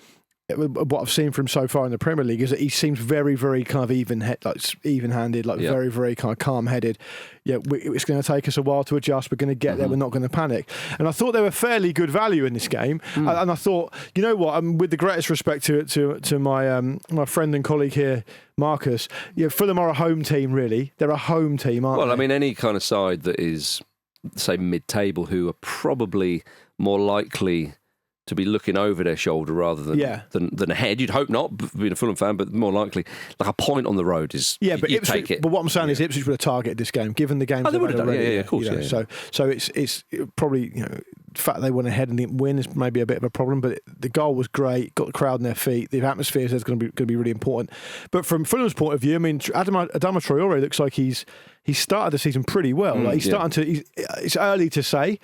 what I've seen from him so far in the Premier League, is that he seems very, very kind of even-handed, very, very kind of calm-headed. Yeah, it's going to take us a while to adjust. We're going to get there. We're not going to panic. And I thought they were fairly good value in this game. And I thought, you know what? With the greatest respect to my friend and colleague here, Marcus, Fulham are a home team. Really, they're a home team, aren't they? Well, I mean, any kind of side that is, say, mid-table, who are probably more likely to be looking over their shoulder rather than ahead. You'd hope not, being a Fulham fan, but more likely, like a point on the road is. Yeah, but Ipswich, take it. But what I'm saying is Ipswich would have targeted this game, given the games they would have done. already. Yeah, of course. So it's probably the fact they went ahead and didn't win is maybe a bit of a problem. But the goal was great, got the crowd on their feet. The atmosphere is going to be really important. But from Fulham's point of view, I mean, Adama Traore looks like he's started the season pretty well. Like he's starting to. It's early to say,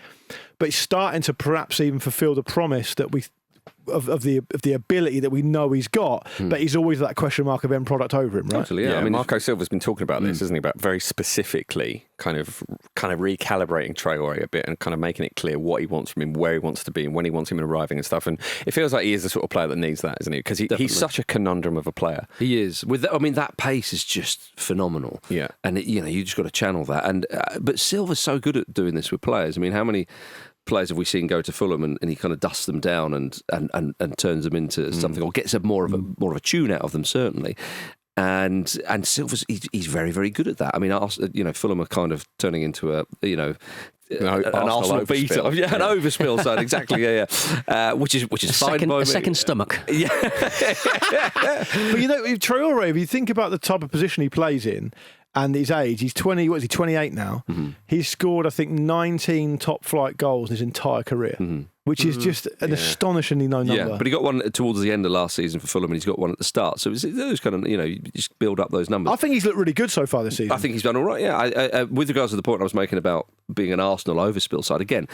but he's starting to perhaps even fulfil the promise that we. Of the ability that we know he's got, but he's always that question mark of end product over him, right? Totally, yeah. I mean, Marco Silva's been talking about this, isn't he? About very specifically kind of recalibrating Traore a bit and kind of making it clear what he wants from him, where he wants to be, and when he wants him arriving and stuff. And it feels like he is the sort of player that needs that, isn't he? Because he's such a conundrum of a player. He is. That pace is just phenomenal. Yeah, and you just got to channel that. And but Silva's so good at doing this with players. I mean, how many players have we seen go to Fulham and he kind of dusts them down and turns them into something, or gets more of a tune out of them, certainly. And Silva's he's very, very good at that. I mean, Fulham are kind of turning into an Arsenal beater, an overspill side, exactly. Which is fine. A second stomach. Yeah. But Traore, if you think about the type of position he plays in. And his age, he's 20. What is he? 28 now. He's scored, I think, 19 top-flight goals in his entire career, which is just an astonishingly low number. Yeah, but he got one towards the end of last season for Fulham, and he's got one at the start. So it's those kind of, you just build up those numbers. I think he's looked really good so far this season. I think he's done all right. Yeah. With regards to the point I was making about being an Arsenal overspill side, again,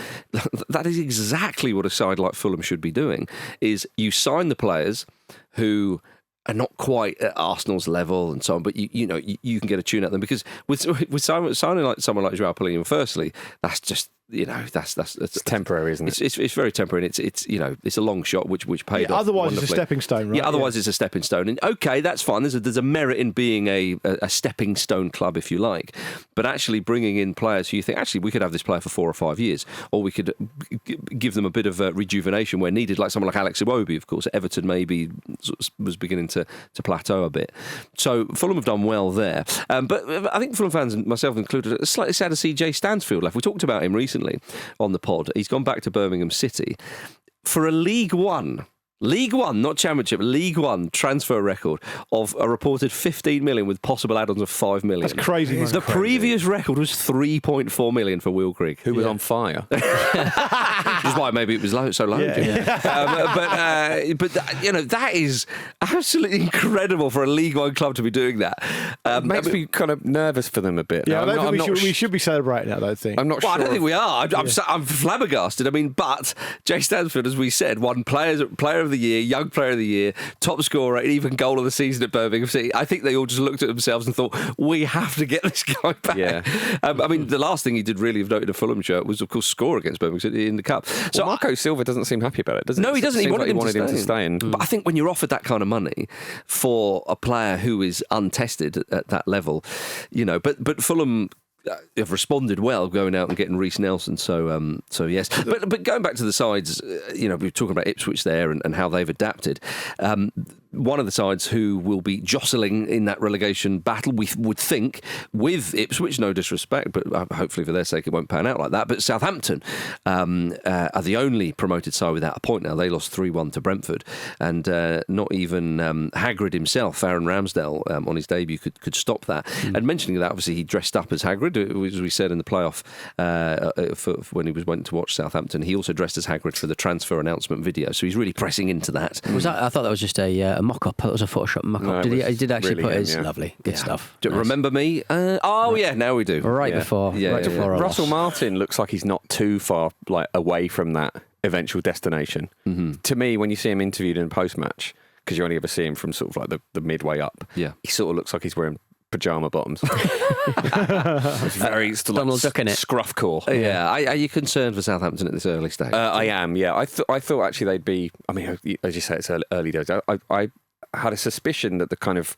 that is exactly what a side like Fulham should be doing. Is you sign the players who are not quite at Arsenal's level and so on, but you can get a tune at them, because with signing like someone like Joao Paulinho, firstly, that's just that's temporary, isn't it? It's very temporary, and it's a long shot which paid off. Otherwise, it's a stepping stone, right? Yeah, otherwise it's a stepping stone, and okay, that's fine. There's a merit in being a stepping stone club, if you like, but actually bringing in players who you think actually we could have this player for 4 or 5 years, or we could give them a bit of rejuvenation where needed, like someone like Alex Iwobi, of course. Everton maybe was beginning to plateau a bit, so Fulham have done well there. But I think Fulham fans, myself included, are slightly sad to see Jay Stansfield left. We talked about him recently on the pod. He's gone back to Birmingham City for a League One, not Championship, League One transfer record of a reported 15 million with possible add-ons of 5 million. That's crazy, man. The previous record was 3.4 million for Will Grigg, who was on fire. Which is why maybe it was so low. But that is absolutely incredible for a League One club to be doing that. It makes me kind of nervous for them a bit. Yeah, we should be celebrating that, I think. I'm not sure. I don't think we are. I'm flabbergasted. I mean, but Jay Stansfield, as we said, won Player of the Year, Young Player of the Year, top scorer, and even goal of the season at Birmingham City. I think they all just looked at themselves and thought, we have to get this guy back. Yeah. I mean, the last thing he did really of note in a Fulham shirt was, of course, score against Birmingham City in the Cup. So Marco Silva doesn't seem happy about it, does he? No, he doesn't. He wanted him to stay. But I think when you're offered that kind of money for a player who is untested at that level, but Fulham have responded well, going out and getting Reece Nelson. So yes. But going back to the sides, we were talking about Ipswich there and how they've adapted. One of the sides who will be jostling in that relegation battle, we would think, with Ipswich, no disrespect, but hopefully for their sake it won't pan out like that. But Southampton are the only promoted side without a point now. They lost 3-1 to Brentford, and not even Hagrid himself, Aaron Ramsdale, on his debut could stop that. And mentioning that, obviously he dressed up as Hagrid, as we said in the playoff for when he went to watch Southampton. He also dressed as Hagrid for the transfer announcement video, so he's really pressing into that. I thought that was just a mock-up. That was a Photoshop mock-up. No, he did actually really put his... him, yeah. Lovely. Good stuff. Nice. Remember me? Yeah, now we do. Right before our Russell loss. Martin looks like he's not too far away from that eventual destination. Mm-hmm. To me, when you see him interviewed in post-match, because you only ever see him from sort of like the midway up, he sort of looks like he's wearing pyjama bottoms. It's very Donald Duck in it. Scruff core. Yeah. Are you concerned for Southampton at this early stage? I am. Yeah. I thought actually they'd be. I mean, as you say, it's early days. I had a suspicion that the kind of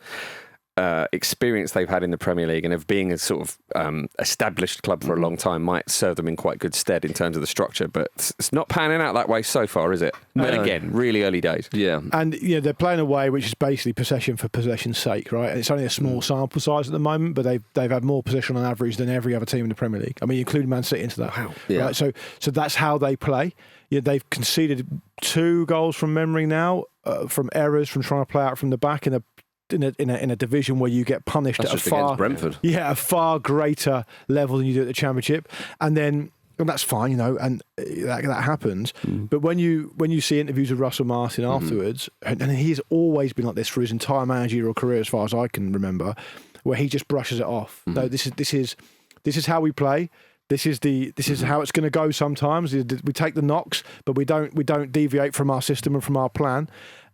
experience they've had in the Premier League and of being a sort of established club for a long time might serve them in quite good stead in terms of the structure, but it's not panning out that way so far, is it? But again, really early days. Yeah. And they're playing away, which is basically possession for possession's sake, right? And it's only a small sample size at the moment, but they've had more possession on average than every other team in the Premier League. I mean, including Man City into that. Wow. Yeah. Right? So that's how they play. They've conceded 2 goals from memory now, from errors, from trying to play out from the back in a division where you get punished That's at just against Brentford. a far greater level than you do at the Championship, and that's fine, and that happens. But when you see interviews with Russell Martin afterwards, and he's always been like this for his entire managerial career, as far as I can remember, where he just brushes it off. No, this is how we play. This is how it's going to go. Sometimes we take the knocks, but we don't deviate from our system and from our plan.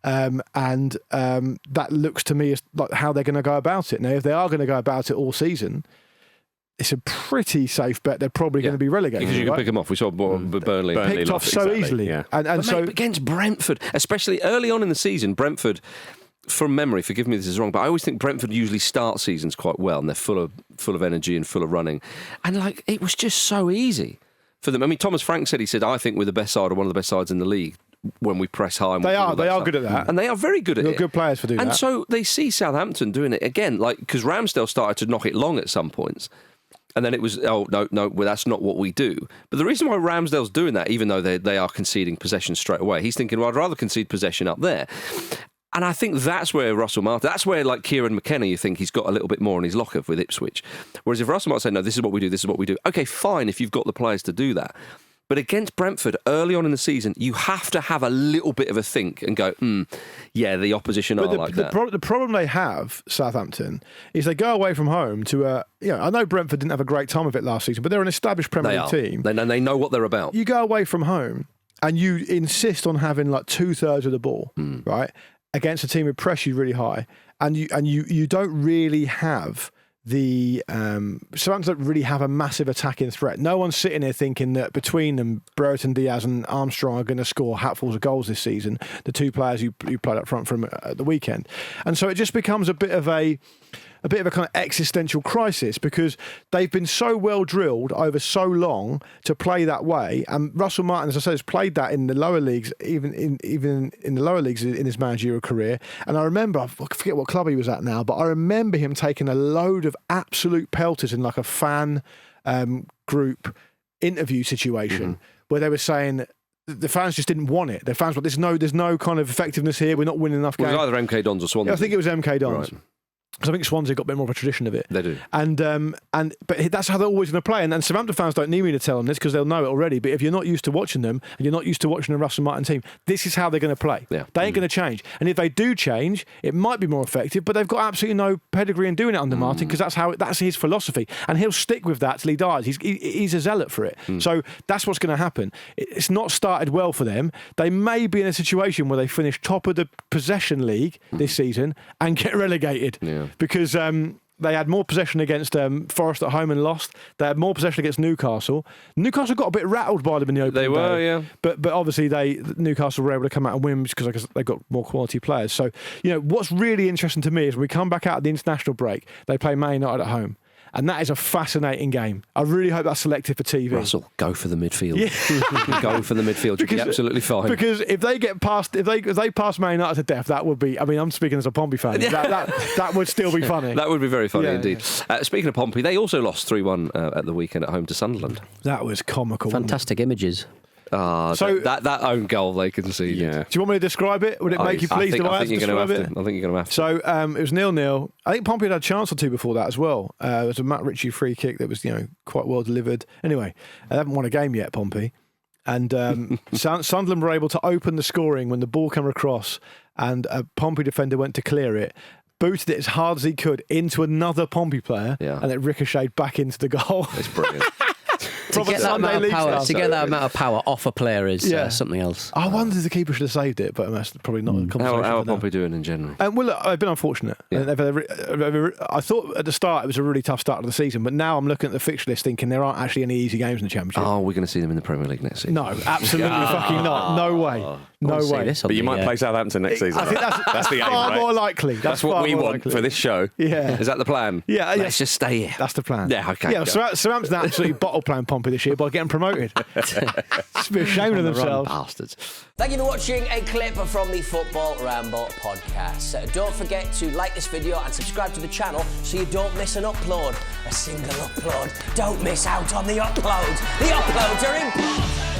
And that looks to me as like how they're going to go about it. Now, if they are going to go about it all season, it's a pretty safe bet they're probably going to be relegated. Because you can pick them off. We saw Burnley picked off so easily. Yeah. And so against Brentford, especially early on in the season, Brentford, from memory, forgive me if this is wrong, but I always think Brentford usually start seasons quite well, and they're full of energy and full of running. And it was just so easy for them. I mean, Thomas Frank said, I think we're the best side or one of the best sides in the league when we press high. And they are good at that. And they are very good at it. They're good players for doing that. And so they see Southampton doing it again, because Ramsdale started to knock it long at some points. And then it was, no, well, that's not what we do. But the reason why Ramsdale's doing that, even though they are conceding possession straight away, he's thinking, well, I'd rather concede possession up there. And I think that's where Russell Martin, that's where Kieran McKenna, you think he's got a little bit more in his locker with Ipswich. Whereas if Russell Martin said, no, this is what we do. Okay, fine, if you've got the players to do that. But against Brentford, early on in the season, you have to have a little bit of a think and go, the opposition are like that. The problem they have, Southampton, is they go away from home to I know Brentford didn't have a great time of it last season, but they're an established Premier League team. They know what they're about. You go away from home and you insist on having 2/3 of the ball, right, against a team who press you really high, and you don't really have Southampton don't really have a massive attacking threat. No one's sitting here thinking that between them, Brereton, Diaz and Armstrong are going to score hatfuls of goals this season, the 2 players who played up front from the weekend. And so it just becomes a bit of a kind of existential crisis, because they've been so well drilled over so long to play that way. And Russell Martin, as I said, has played that in the lower leagues, even in the lower leagues in his managerial career. And I remember, I forget what club he was at now, but I remember him taking a load of absolute pelters in a fan group interview situation where they were saying the fans just didn't want it. The fans were, there's no kind of effectiveness here. We're not winning enough games. It was either MK Dons or Swansea. Yeah, I think it was MK Dons. Right. Because I think Swansea got a bit more of a tradition of it. They do. But that's how they're always going to play. And Southampton fans don't need me to tell them this because they'll know it already. But if you're not used to watching them and you're not used to watching a Russell Martin team, this is how they're going to play. Yeah. They ain't going to change. And if they do change, it might be more effective. But they've got absolutely no pedigree in doing it under Martin, because that's his philosophy, and he'll stick with that till he dies. He's a zealot for it. So that's what's going to happen. It's not started well for them. They may be in a situation where they finish top of the possession league this season and get relegated because. They had more possession against Forest at home and lost. They had more possession against Newcastle. Newcastle got a bit rattled by them in the opening They were, day. yeah. But obviously Newcastle were able to come out and win because they got more quality players. So, what's really interesting to me is when we come back out of the international break, they play Man United at home. And that is a fascinating game. I really hope that's selected for TV. Russell, go for the midfield. Go for the midfield. You'll be absolutely fine. Because if they get past, if they pass Man United to death, that would be. I mean, I'm speaking as a Pompey fan. That would still be funny. That would be very funny indeed. Speaking of Pompey, they also lost 3-1 at the weekend at home to Sunderland. That was comical. Fantastic images. So that own goal they conceded. Yeah. Do you want me to describe it? Would it make you pleased if I had to describe it? I think you're going to have to. So it was 0-0. I think Pompey had a chance or two before that as well. It was a Matt Ritchie free kick that was quite well delivered. Anyway, they haven't won a game yet, Pompey. And Sunderland were able to open the scoring when the ball came across and a Pompey defender went to clear it. Booted it as hard as he could into another Pompey player and it ricocheted back into the goal. It's brilliant. To get that amount of power off a player is something else. I wondered if the keeper should have saved it, but that's probably not a conversation. How are Pompey doing in general? Well, look, they've been unfortunate. Yeah. I thought at the start it was a really tough start of the season, but now I'm looking at the fixture list thinking there aren't actually any easy games in the Championship. Oh, we're going to see them in the Premier League next season. No, absolutely fucking not. No way. No way. But you might play Southampton next season. I think that's the aim, far more likely. That's what we want for this show. Yeah. Is that the plan? Yeah. Let's just stay here. That's the plan. Yeah, okay. Yeah, Southampton absolutely bottle playing Pompey this year by getting promoted. It's be ashamed of themselves. Bastards. Thank you for watching a clip from the Football Ramble podcast. Don't forget to like this video and subscribe to the channel so you don't miss an upload. A single upload. Don't miss out on the uploads. The uploads are important.